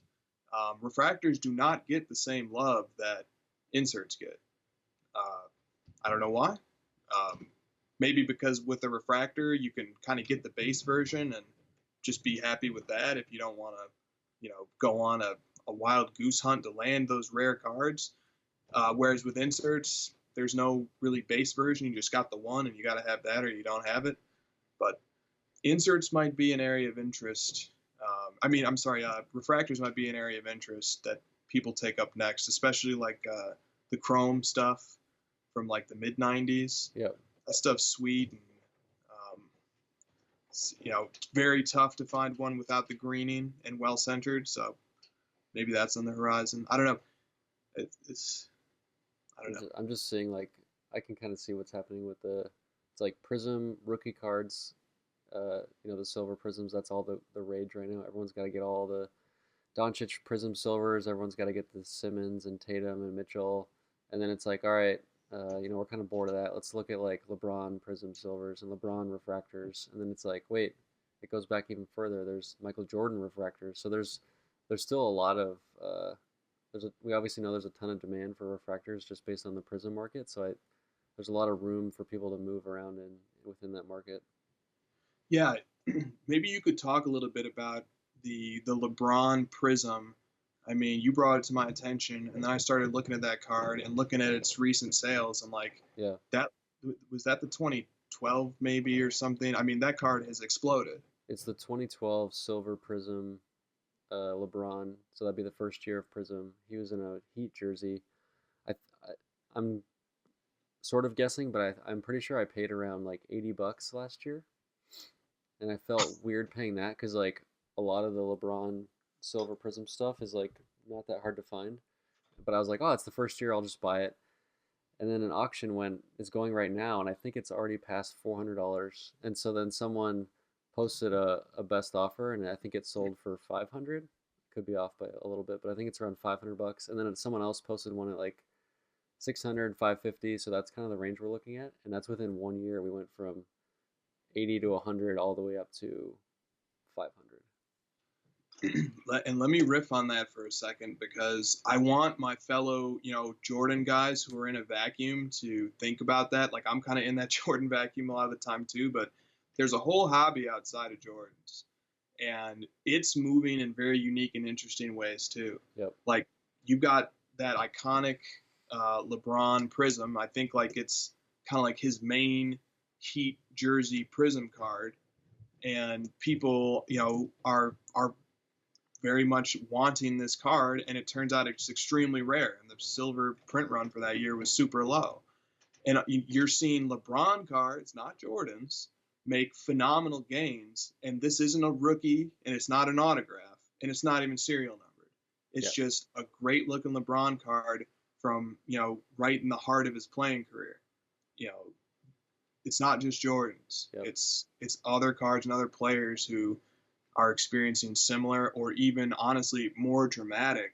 Refractors do not get the same love that inserts get. I don't know why. Maybe because with a refractor you can kind of get the base version and just be happy with that if you don't want to, go on a wild goose hunt to land those rare cards. Whereas with inserts, there's no really base version. You just got the one, and you got to have that or you don't have it. But inserts might be an area of interest. I'm sorry, refractors might be an area of interest that people take up next, especially like the chrome stuff from like the mid 90s. Yeah. That stuff's sweet, and very tough to find one without the greening and well centered. So maybe that's on the horizon. I don't know. I don't know. I'm just seeing like, I can kind of see what's happening with it's like Prism rookie cards. The silver prisms. That's all the rage right now. Everyone's got to get all the Doncic Prism silvers. Everyone's got to get the Simmons and Tatum and Mitchell. And then it's like, all right, we're kind of bored of that. Let's look at like LeBron Prism silvers and LeBron refractors. And then it's like, wait, it goes back even further. There's Michael Jordan refractors. So there's still a lot of we obviously know there's a ton of demand for refractors just based on the Prism market. So there's a lot of room for people to move around within that market. Yeah, maybe you could talk a little bit about the LeBron Prism. I mean, you brought it to my attention, and then I started looking at that card and looking at its recent sales. And like, yeah, that was that the 2012 maybe or something. I mean, that card has exploded. It's the 2012 Silver Prism LeBron. So that'd be the first year of Prism. He was in a Heat jersey. I'm sort of guessing, but I'm pretty sure I paid around like $80 last year, and I felt weird paying that because like a lot of the LeBron Silver Prism stuff is like not that hard to find. but I was like, oh, it's the first year, I'll just buy it. And then an auction went is going right now, and I think it's already past $400. And so then someone posted a best offer, and I think it sold for 500. Could be off by a little bit, but I think it's around $500. And then someone else posted one at like 600, 550. So that's kind of the range we're looking at, and that's within 1 year. We went from 80 to 100 all the way up to 500. And let me riff on that for a second, because I want my fellow, Jordan guys who are in a vacuum to think about that. Like, I'm kind of in that Jordan vacuum a lot of the time too, but there's a whole hobby outside of Jordans, and it's moving in very unique and interesting ways too. Yep. Like, you got that iconic LeBron Prism. I think like it's kind of like his main Heat jersey Prism card, and people, are very much wanting this card, and it turns out it's extremely rare, and the silver print run for that year was super low. And you're seeing LeBron cards, not Jordans, make phenomenal gains, and this isn't a rookie, and it's not an autograph, and it's not even serial numbered. It's just a great looking LeBron card from, right in the heart of his playing career. It's not just Jordans. Yep. It's other cards and other players who are experiencing similar, or even honestly more dramatic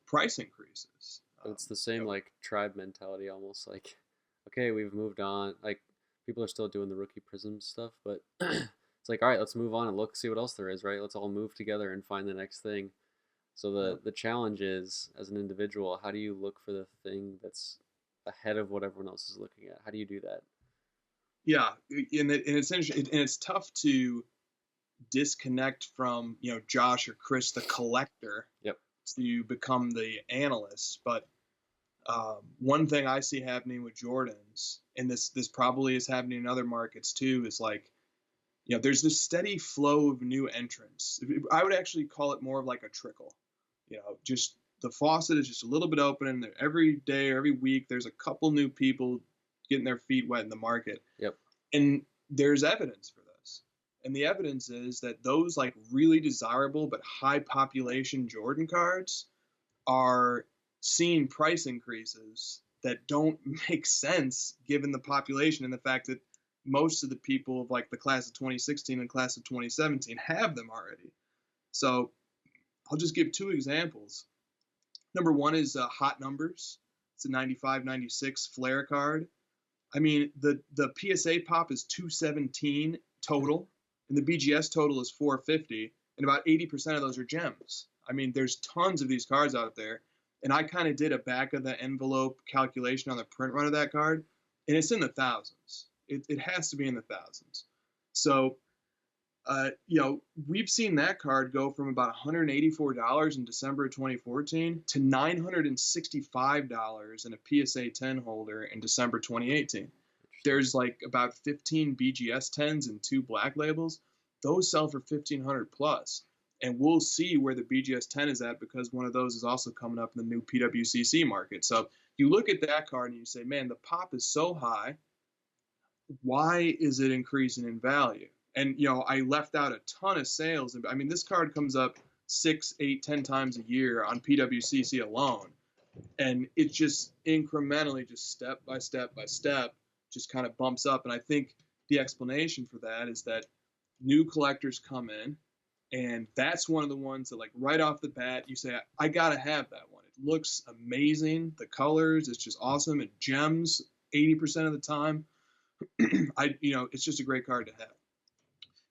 price increases. But it's the same like tribe mentality almost. Like, okay, we've moved on. Like, people are still doing the rookie prism stuff, but it's like, all right, let's move on and see what else there is, right? Let's all move together and find the next thing. So the challenge is, as an individual, how do you look for the thing that's ahead of what everyone else is looking at? How do you do that? Yeah, and it's interesting, and it's tough to disconnect from, Josh or Chris, the collector, Yep. to become the analyst. But one thing I see happening with Jordans, and this probably is happening in other markets too, is like, there's this steady flow of new entrants. I would actually call it more of like a trickle. Just the faucet is just a little bit open, and every day, every week, there's a couple new people getting their feet wet in the market. Yep. And there's evidence for this. And the evidence is that those like really desirable but high population Jordan cards are seeing price increases that don't make sense given the population, and the fact that most of the people of like the class of 2016 and class of 2017 have them already. So I'll just give two examples. Number one is Hot Numbers. It's a 95-96 flare card. I mean, the PSA pop is 217 total, and the BGS total is 450, and about 80% of those are gems. I mean, there's tons of these cards out there, and I kind of did a back of the envelope calculation on the print run of that card, and it's in the thousands. It has to be in the thousands. So, we've seen that card go from about $184 in December of 2014 to $965 in a PSA 10 holder in December 2018. There's like about 15 BGS 10s and 2 black labels. Those sell for $1,500 plus. And we'll see where the BGS 10 is at, because one of those is also coming up in the new PWCC market. So you look at that card and you say, man, the pop is so high. Why is it increasing in value? And, I left out a ton of sales. I mean, this card comes up 6, 8, 10 times a year on PWCC alone. And it just incrementally, just step by step by step, just kind of bumps up. And I think the explanation for that is that new collectors come in, and that's one of the ones that, like, right off the bat, you say, I got to have that one. It looks amazing. The colors, it's just awesome. It gems 80% of the time. It's just a great card to have.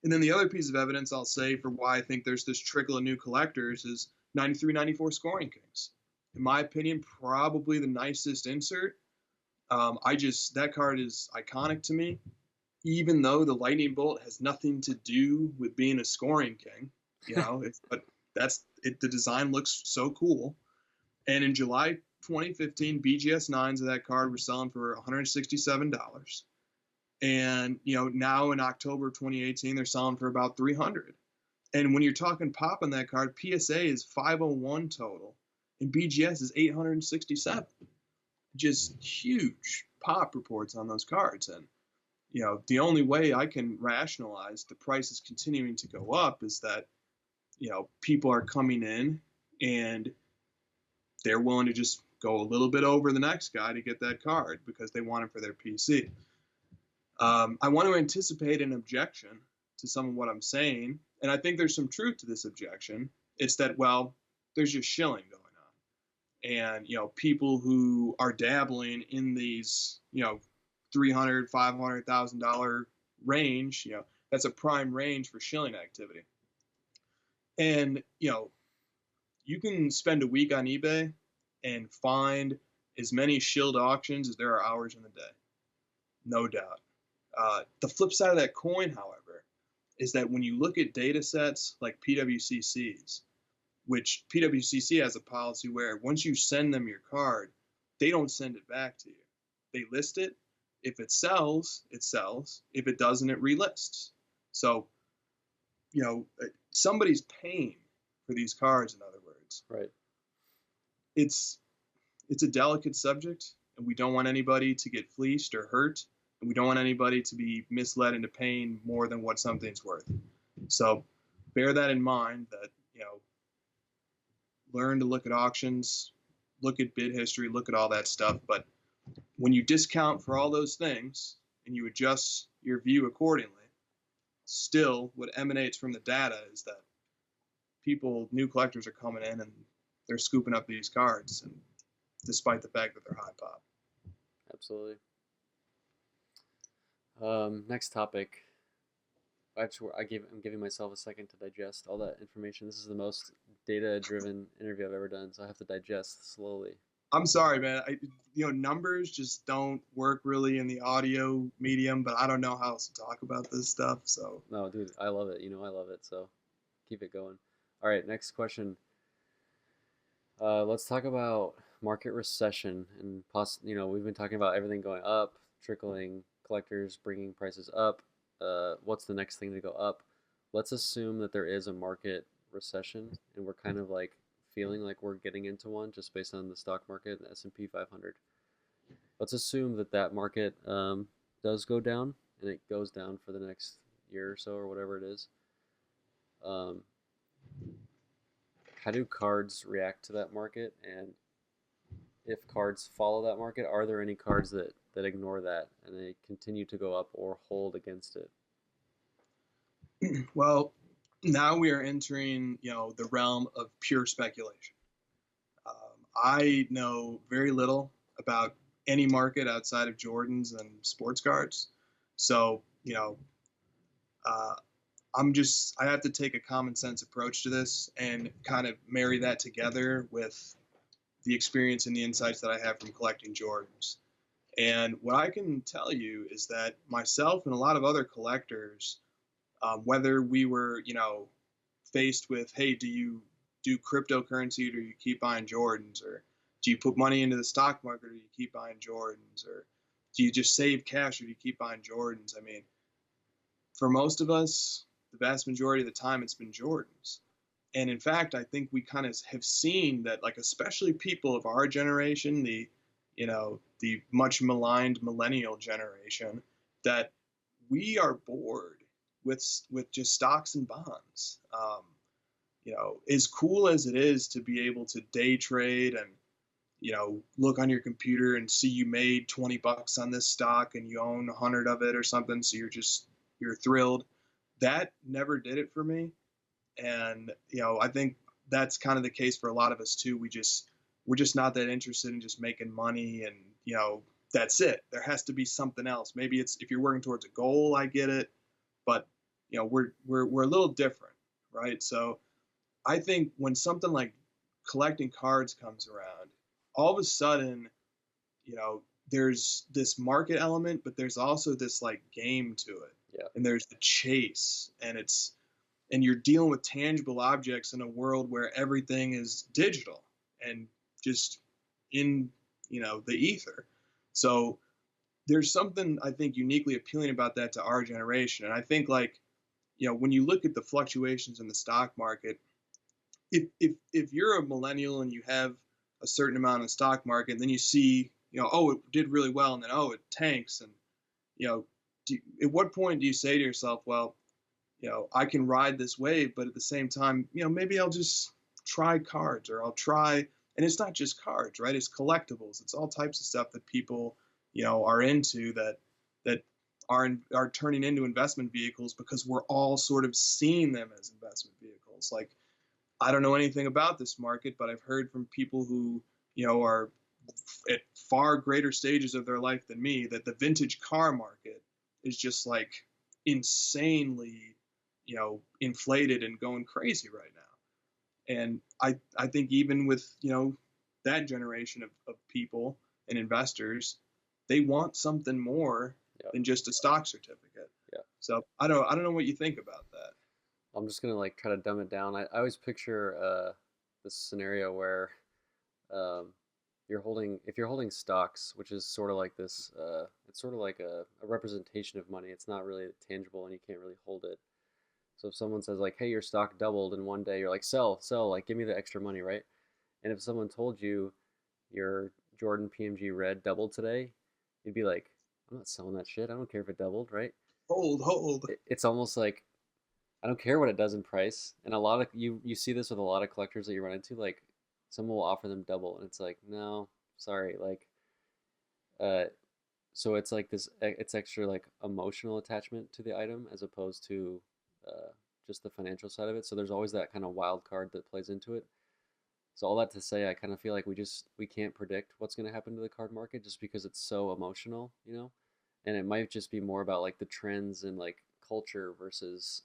And then the other piece of evidence I'll say for why I think there's this trickle of new collectors is 93-94 Scoring Kings. In my opinion, probably the nicest insert. That card is iconic to me, even though the lightning bolt has nothing to do with being a scoring king, but that's it. The design looks so cool. And in July 2015, BGS 9s of that card were selling for $167. And, now in October 2018, they're selling for about $300. And when you're talking pop on that card, PSA is 501 total, and BGS is 867. Just huge pop reports on those cards. And, the only way I can rationalize the prices continuing to go up is that, people are coming in and they're willing to just go a little bit over the next guy to get that card because they want it for their PC. I want to anticipate an objection to some of what I'm saying, and I think there's some truth to this objection. It's that, well, there's just shilling going on, and people who are dabbling in these $300,000, $500,000 range, that's a prime range for shilling activity. And you can spend a week on eBay and find as many shilled auctions as there are hours in the day, no doubt. The flip side of that coin, however, is that when you look at data sets like PWCCs, which PWCC has a policy where once you send them your card, they don't send it back to you. They list it. If it sells, it sells. If it doesn't, it relists. So, somebody's paying for these cards, in other words. Right. It's a delicate subject, and we don't want anybody to get fleeced or hurt, and we don't want anybody to be misled into paying more than what something's worth. So bear that in mind, that learn to look at auctions, look at bid history, look at all that stuff. But when you discount for all those things and you adjust your view accordingly, still what emanates from the data is that new collectors are coming in and they're scooping up these cards, and despite the fact that they're high pop. Absolutely. Next topic. I'm giving myself a second to digest all that information. This is the most data-driven interview I've ever done, so I have to digest slowly. I'm sorry, man. Numbers just don't work really in the audio medium, but I don't know how else to talk about this stuff. So no, dude, I love it. I love it. So keep it going. All right, next question. Let's talk about market recession and we've been talking about everything going up, trickling, collectors bringing prices up. What's the next thing to go up? Let's assume that there is a market recession, and we're kind of like feeling like we're getting into one just based on the stock market, the S&P 500. Let's assume that market does go down, and it goes down for the next year or so or whatever it is. How do cards react to that market? And if cards follow that market, are there any cards that ignore that and they continue to go up or hold against it? Well, now we are entering, the realm of pure speculation. I know very little about any market outside of Jordans and sports cards. So, I have to take a common sense approach to this and kind of marry that together with the experience and the insights that I have from collecting Jordans. And what I can tell you is that myself and a lot of other collectors, whether we were, faced with, hey, do you do cryptocurrency or do you keep buying Jordans? Or do you put money into the stock market or do you keep buying Jordans? Or do you just save cash or do you keep buying Jordans? I mean, for most of us, the vast majority of the time, it's been Jordans. And in fact, I think we kind of have seen that, like, especially people of our generation, the much maligned millennial generation, that we are bored with just stocks and bonds. As cool as it is to be able to day trade and, look on your computer and see you made $20 on this stock and you own 100 of it or something, so you're thrilled. That never did it for me. And, I think that's kind of the case for a lot of us too. We're just not that interested in just making money and, that's it. There has to be something else. Maybe it's, if you're working towards a goal, I get it, but we're a little different, right? So I think when something like collecting cards comes around, all of a sudden, there's this market element, but there's also this like game to it. Yeah. And there's the chase, and you're dealing with tangible objects in a world where everything is digital and just in, the ether. So there's something, I think, uniquely appealing about that to our generation. And I think, like, when you look at the fluctuations in the stock market, if you're a millennial and you have a certain amount of the stock market, and then you see, oh, it did really well, and then, oh, it tanks. And, at what point do you say to yourself, well, I can ride this wave, but at the same time, maybe I'll just try cards, or I'll try And it's not just cards, right? It's collectibles. It's all types of stuff that people, are into that are turning into investment vehicles because we're all sort of seeing them as investment vehicles. Like, I don't know anything about this market, but I've heard from people who, are at far greater stages of their life than me that the vintage car market is just like insanely, inflated and going crazy right now. And I think even with, that generation of people and investors, they want something more Yeah. than just a stock certificate. Yeah. So I don't know what you think about that. I'm just gonna like try to dumb it down. I always picture this scenario where um, if you're holding stocks, which is sort of like this, it's sort of like a representation of money. It's not really tangible and you can't really hold it. So if someone says like, "Hey, your stock doubled in one day," you're like, "Sell, sell, like give me the extra money, right?" And if someone told you your Jordan PMG Red doubled today, you'd be like, "I'm not selling that shit. I don't care if it doubled, right?" Hold. It's almost like I don't care what it does in price. And a lot of you see this with a lot of collectors that you run into. Like someone will offer them double, and it's like, no, sorry. Like, uh, so it's like this. It's extra like emotional attachment to the item as opposed to uh, just the financial side of it. So there's always that kind of wild card that plays into it. So all that to say, I kind of feel like we can't predict what's going to happen to the card market just because it's so emotional, and it might just be more about like the trends and like culture versus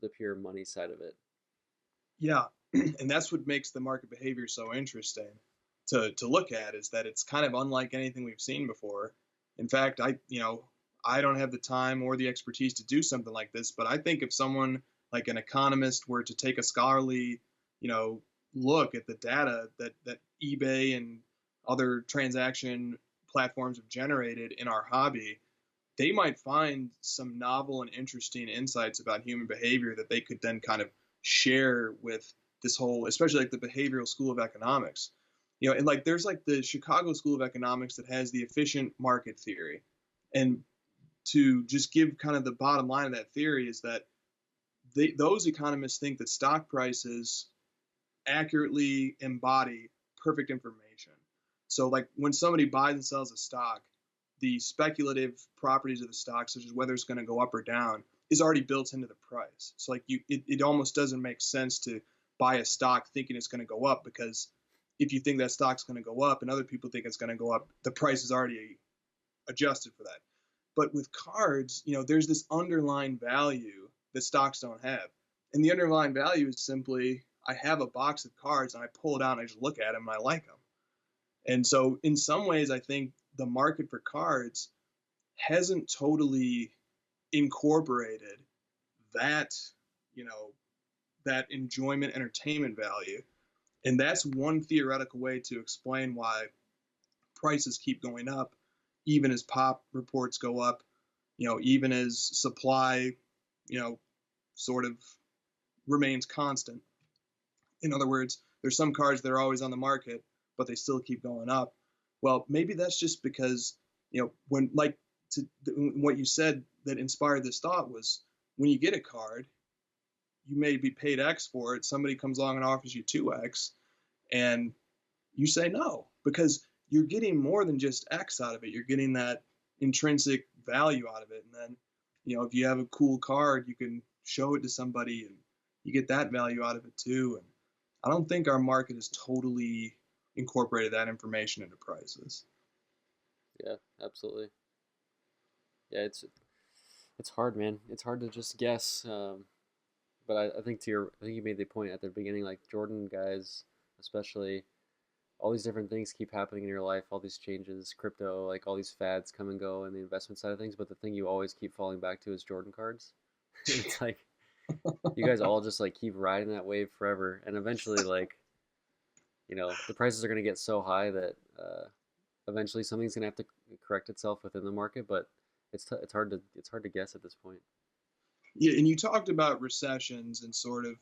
the pure money side of it. Yeah, and that's what makes the market behavior so interesting to look at, is that it's kind of unlike anything we've seen before. In fact, I don't have the time or the expertise to do something like this, but I think if someone like an economist were to take a scholarly, you know, look at the data that eBay and other transaction platforms have generated in our hobby, they might find some novel and interesting insights about human behavior that they could then kind of share with this whole, especially like the behavioral school of economics. And like there's like the Chicago School of Economics that has the efficient market theory. And to just give kind of the bottom line of that theory is that those economists think that stock prices accurately embody perfect information. So, like when somebody buys and sells a stock, the speculative properties of the stock, such as whether it's going to go up or down, is already built into the price. So, like it almost doesn't make sense to buy a stock thinking it's going to go up, because if you think that stock's going to go up and other people think it's going to go up, the price is already adjusted for that. But with cards, there's this underlying value that stocks don't have. And the underlying value is simply, I have a box of cards and I pull it out and I just look at them and I like them. And so in some ways, I think the market for cards hasn't totally incorporated that, that enjoyment, entertainment value. And that's one theoretical way to explain why prices keep going up, even as pop reports go up, even as supply, sort of remains constant. In other words, there's some cards that are always on the market, but they still keep going up. Well, maybe that's just because, when like what you said that inspired this thought was, when you get a card, you may be paid X for it. Somebody comes along and offers you 2X, and you say no, because you're getting more than just X out of it. You're getting that intrinsic value out of it. And then, if you have a cool card, you can show it to somebody and you get that value out of it too. And I don't think our market has totally incorporated that information into prices. Yeah, absolutely. Yeah, it's hard, man. It's hard to just guess. But I think I think you made the point at the beginning, like Jordan guys, especially, all these different things keep happening in your life, all these changes, crypto, like all these fads come and go, and the investment side of things. But the thing you always keep falling back to is Jordan cards. It's like you guys all just like keep riding that wave forever, and eventually, like the prices are gonna get so high that eventually something's gonna have to correct itself within the market. But it's hard to guess at this point. Yeah, and you talked about recessions, and sort of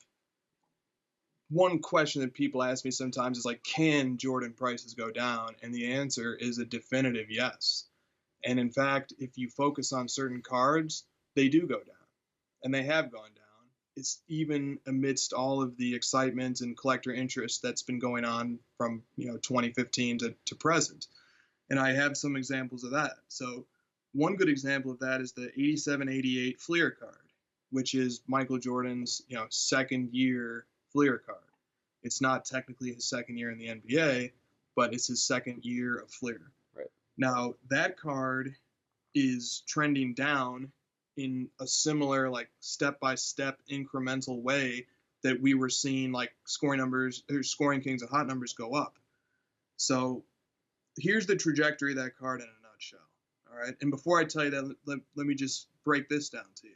one question that people ask me sometimes is like, can Jordan prices go down? And the answer is a definitive yes. And in fact, if you focus on certain cards, they do go down, and they have gone down. it's even amidst all of the excitement and collector interest that's been going on from 2015 to present. And I have some examples of that. So one good example of that is the 87-88 Fleer card, which is Michael Jordan's second year Fleer card. It's not technically his second year in the NBA, but it's his second year of Fleer. Right. Now that card is trending down in a similar like step-by-step incremental way that we were seeing like scoring numbers or scoring kings and hot numbers go up. So here's the trajectory of that card in a nutshell. All right. And before I tell you that, let me just break this down to you.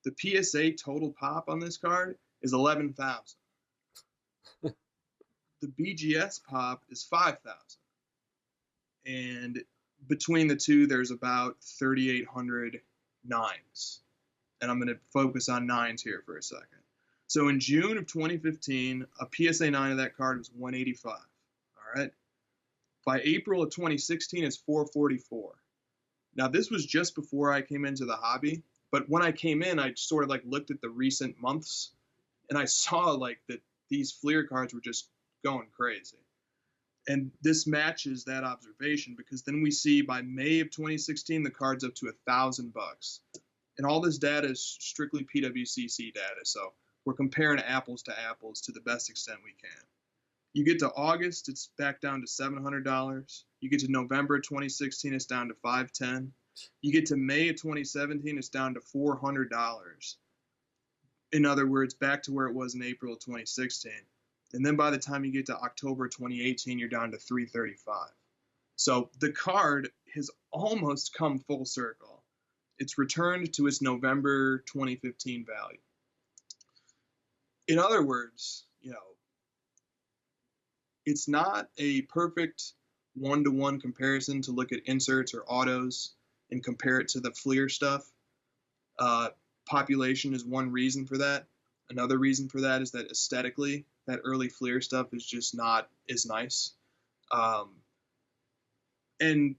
The PSA total pop on this card is 11,000. The BGS pop is 5,000. And between the two, there's about 3,800 nines. And I'm going to focus on nines here for a second. So in June of 2015, a PSA 9 of that card was 185. All right. By April of 2016, it's 444. Now, this was just before I came into the hobby. But when I came in, I sort of like looked at the recent months, and I saw like that these Fleer cards were just going crazy. And this matches that observation because then we see by May of 2016, the card's up to $1,000. And all this data is strictly PWCC data. So we're comparing apples to apples to the best extent we can. You get to August, it's back down to $700. You get to November 2016, it's down to $510. You get to May of 2017, it's down to $400. In other words, back to where it was in April of 2016. And then by the time you get to October 2018, you're down to $335. So the card has almost come full circle. It's returned to its November 2015 value. In other words, it's not a perfect one-to-one comparison to look at inserts or autos and compare it to the Fleer stuff. Population is one reason for that. Another reason for that is that aesthetically, that early Fleer stuff is just not as nice. And,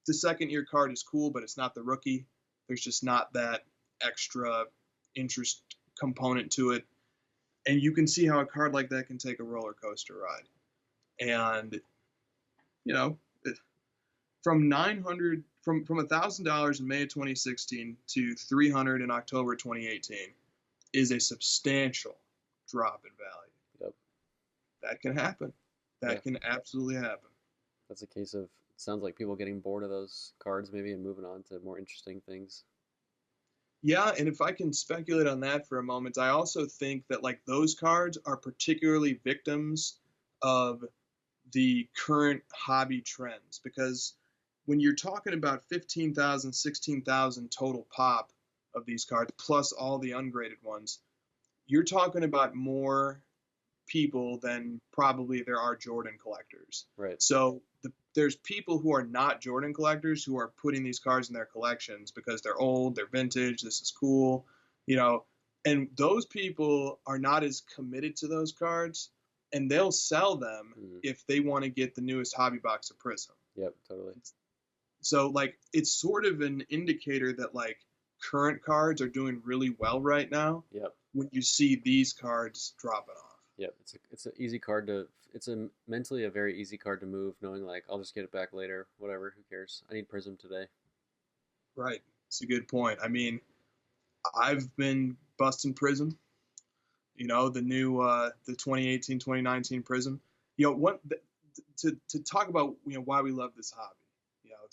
the second year card is cool, but it's not the rookie. There's just not that extra interest component to it. And you can see how a card like that can take a roller coaster ride. And, from $1,000 in May of 2016 to $300 in October 2018 is a substantial drop in value. Yep. That can happen. That can absolutely happen. That's a case of, it sounds like people getting bored of those cards maybe and moving on to more interesting things. Yeah, and if I can speculate on that for a moment, I also think that like those cards are particularly victims of the current hobby trends because when you're talking about 15,000, 16,000 total pop of these cards plus all the ungraded ones, you're talking about more people than probably there are Jordan collectors. Right. So there's people who are not Jordan collectors who are putting these cards in their collections because they're old, they're vintage, this is cool, and those people are not as committed to those cards, and they'll sell them if they want to get the newest hobby box of Prism. Yep, totally. So, like, it's sort of an indicator that, like, current cards are doing really well right now. Yep. When you see these cards dropping off. Yep, it's an easy card to. It's mentally a very easy card to move, knowing like I'll just get it back later, whatever. Who cares? I need Prism today. Right. It's a good point. I mean, I've been busting Prism. The new the 2018-2019 Prism. To talk about why we love this hobby.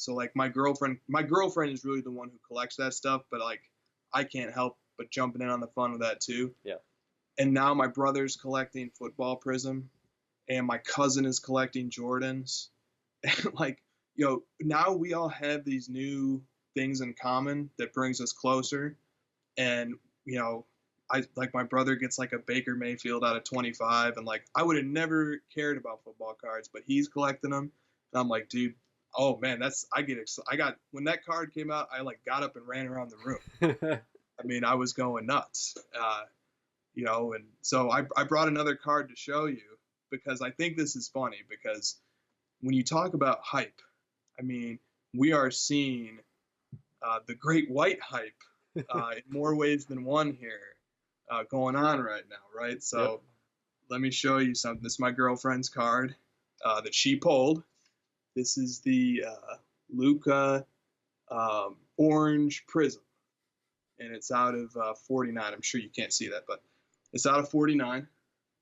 So like my girlfriend is really the one who collects that stuff, but like I can't help but jumping in on the fun with that too. Yeah. And now my brother's collecting football Prism, and my cousin is collecting Jordans. And like, now we all have these new things in common that brings us closer. And, I like my brother gets like a Baker Mayfield out of 25, and like I would have never cared about football cards, but he's collecting them. And I'm like, dude, oh man, when that card came out, I like got up and ran around the room. I mean, I was going nuts. And so I brought another card to show you because I think this is funny because when you talk about hype, I mean, we are seeing the great white hype in more ways than one here. going on right now, right? Yep. So let me show you something. This is my girlfriend's card that she pulled. This is the Luka Orange Prism, and it's out of 49. I'm sure you can't see that, but it's out of 49,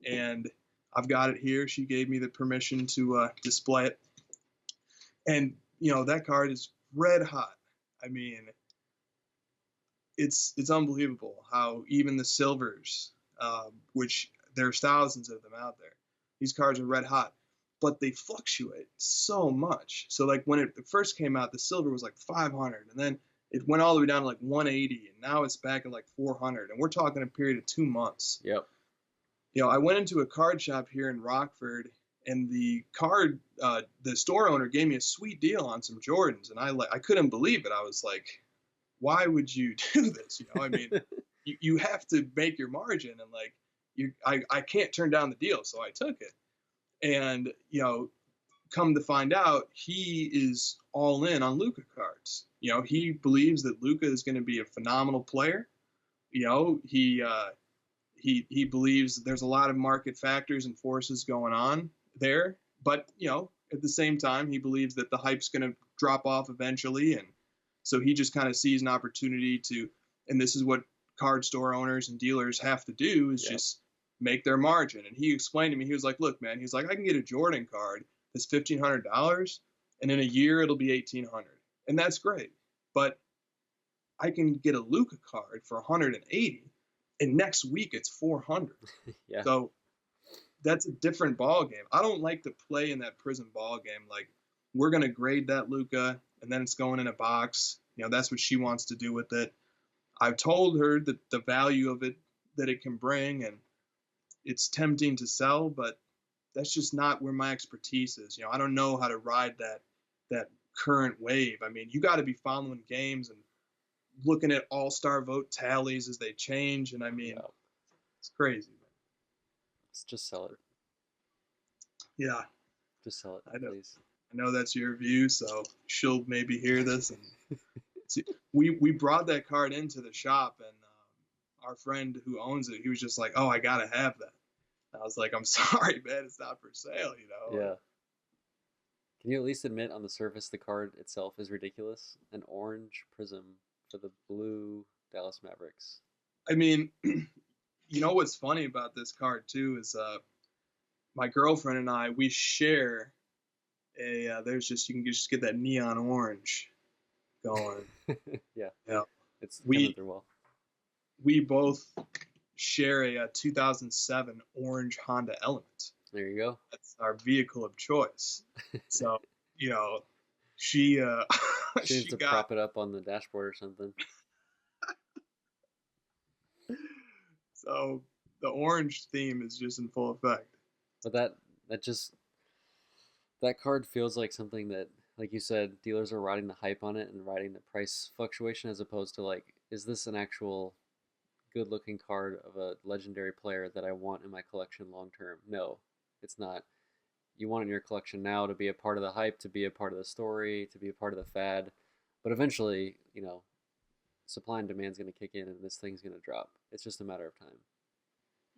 and I've got it here. She gave me the permission to display it, and that card is red hot. I mean, it's unbelievable how even the silvers, which there's thousands of them out there, these cards are red hot, but they fluctuate so much. So like when it first came out, the silver was like 500, and then it went all the way down to like 180, and now it's back at like 400, and we're talking a period of 2 months. Yep. I went into a card shop here in Rockford, and the store owner gave me a sweet deal on some Jordans, and I couldn't believe it. I was like, why would you do this? I mean, you have to make your margin, and like I can't turn down the deal, so I took it. And come to find out, he is all in on Luka cards. He believes that Luka is going to be a phenomenal player. He believes there's a lot of market factors and forces going on there, but at the same time, he believes that the hype's going to drop off eventually, and so he just kind of sees an opportunity to, and this is what card store owners and dealers have to do, is just make their margin. And he explained to me, he was like, look, man, he's like, I can get a Jordan card that's $1,500, and in a year it'll be $1,800, and that's great. But I can get a Luka card for 180, and next week it's 400. Yeah. So that's a different ball game. I don't like to play in that Prizm ball game. Like, we're gonna grade that Luka, and then it's going in a box. That's what she wants to do with it. I've told her that the value of it that it can bring, and it's tempting to sell, but that's just not where my expertise is. I don't know how to ride that current wave. I mean, you got to be following games and looking at all-star vote tallies as they change, and I mean, it's crazy. Let's just sell it. Yeah. Just sell it, please. I know that's your view, so she'll maybe hear this. And see, we brought that card into the shop, and our friend who owns it, he was just like, "Oh, I gotta have that." And I was like, "I'm sorry, man, it's not for sale." Yeah. Can you at least admit on the surface the card itself is ridiculous? An orange prism for the blue Dallas Mavericks. I mean, what's funny about this card too is my girlfriend and I, we share you can just get that neon orange going. Yeah. Yeah. It's coming through well. We both share a 2007 orange Honda Element. There you go. That's our vehicle of choice. So, she needs to prop it up on the dashboard or something. So the orange theme is just in full effect. But that card feels like something that, like you said, dealers are riding the hype on it and riding the price fluctuation, as opposed to like, is this an actual good looking card of a legendary player that I want in my collection long term? No, it's not. You want it in your collection now to be a part of the hype, to be a part of the story, to be a part of the fad. But eventually, supply and demand is going to kick in and this thing's going to drop. It's just a matter of time.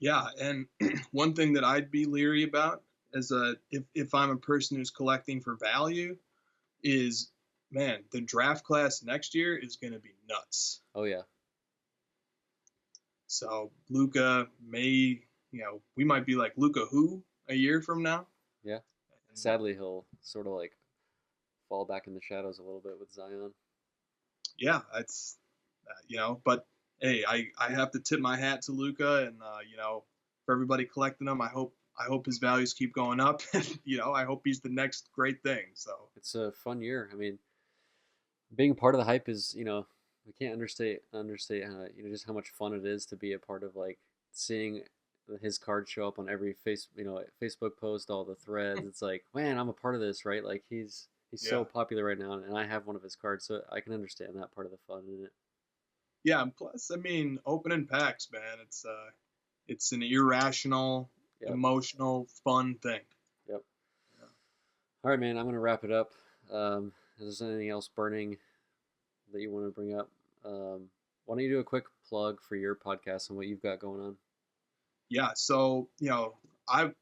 Yeah, and one thing that I'd be leery about as if I'm a person who's collecting for value is, man, the draft class next year is going to be nuts. Oh yeah. So Luka we might be like Luka who a year from now. Yeah. Sadly, he'll sort of like fall back in the shadows a little bit with Zion. Yeah, it's but hey, I have to tip my hat to Luka, and for everybody collecting them, I hope his values keep going up. I hope he's the next great thing. So it's a fun year. I mean, being part of the hype is, we can't understate just how much fun it is to be a part of, like, seeing his card show up on every Facebook post, all the threads. It's like, man, I'm a part of this, right? Like he's so popular right now, and I have one of his cards, so I can understand that part of the fun in it. Yeah, and plus, I mean, opening packs, man, it's an irrational, emotional, fun thing. Yep. Yeah. All right, man, I'm gonna wrap it up. Is there anything else burning that you want to bring up? Why don't you do a quick plug for your podcast and what you've got going on. Yeah, so I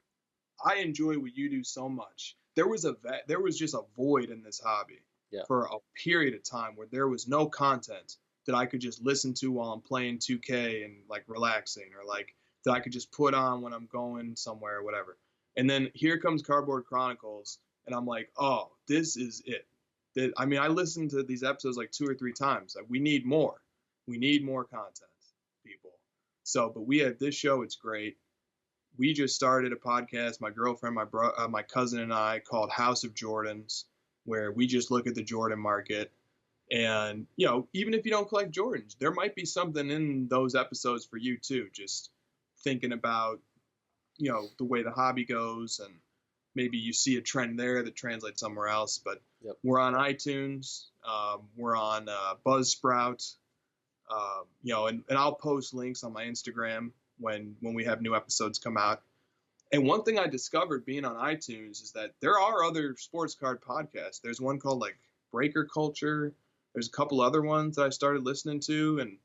enjoy what you do so much. There was just a void in this hobby Yeah, for a period of time where there was no content that I could just listen to while I'm playing 2K and like relaxing, or like that I could just put on when I'm going somewhere or whatever. And then here comes Cardboard Chronicles, and I'm like, oh, this is it. I mean, I listened to these episodes like 2 or 3 times. Like, we need more. We need more content, people. So, but we have this show. It's great. We just started a podcast, my girlfriend, my cousin, and I, called House of Jordans, where we just look at the Jordan market. And, even if you don't collect Jordans, there might be something in those episodes for you too. Just thinking about, the way the hobby goes, and maybe you see a trend there that translates somewhere else. But yep. we're on iTunes. We're on Buzzsprout. And I'll post links on my Instagram when we have new episodes come out. And one thing I discovered being on iTunes is that there are other sports card podcasts. There's one called like Breaker Culture. There's a couple other ones that I started listening to, and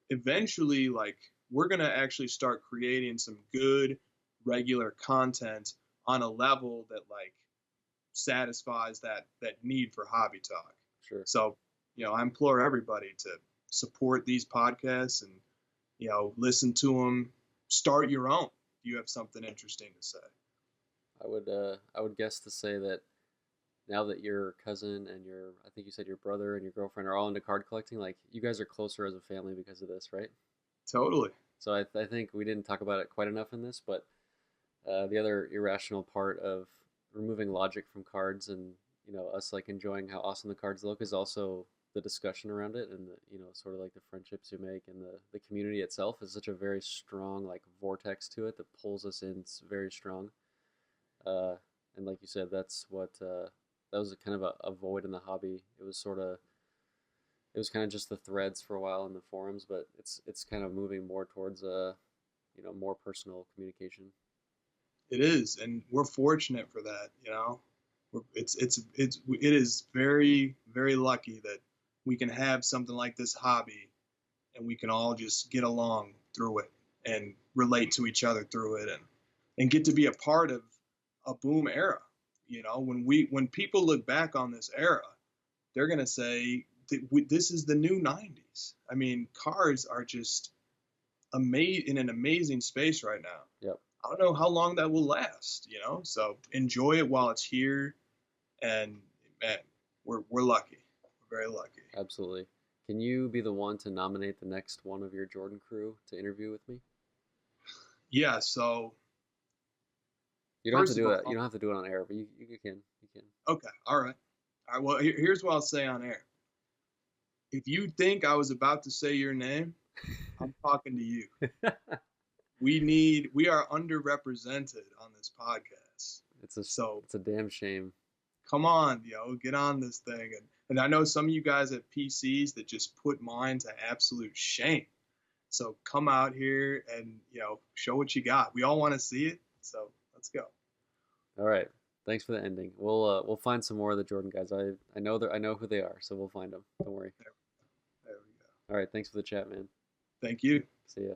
eventually, like, we're gonna actually start creating some good regular content on a level that like satisfies that need for hobby talk. Sure. So, I implore everybody to support these podcasts and, listen to them. Start your own if you have something interesting to say. I would guess to say that now that your cousin and I think you said your brother and your girlfriend are all into card collecting, like, you guys are closer as a family because of this, right? Totally. So I think we didn't talk about it quite enough in this, but the other irrational part of removing logic from cards and us like enjoying how awesome the cards look is also the discussion around it, and sort of like the friendships you make, and the community itself is such a very strong like vortex to it that pulls us in very strong. And like you said, that's what that was kind of a void in the hobby. It was kind of just the threads for a while in the forums, but it's kind of moving more towards more personal communication. It is, and we're fortunate for that. It is very, very lucky that we can have something like this hobby, and we can all just get along through it and relate to each other through it, and get to be a part of a boom era. When people look back on this era, they're gonna say this is the new '90s. I mean, cards are just in an amazing space right now. Yep. I don't know how long that will last, so enjoy it while it's here. And man, we're lucky. We're very lucky. Absolutely. Can you be the one to nominate the next one of your Jordan crew to interview with me? Yeah, so you don't have to do it. You don't have to do it on air, but you can. You can. Okay. All right. Well, here's what I'll say on air. If you think I was about to say your name, I'm talking to you. We are underrepresented on this podcast. It's a damn shame. Come on, get on this thing. And I know some of you guys have PCs that just put mine to absolute shame. So come out here and, show what you got. We all want to see it. So let's go. All right. Thanks for the ending. We'll find some more of the Jordan guys. I know who they are, so we'll find them. Don't worry. There we go. All right. Thanks for the chat, man. Thank you. See ya.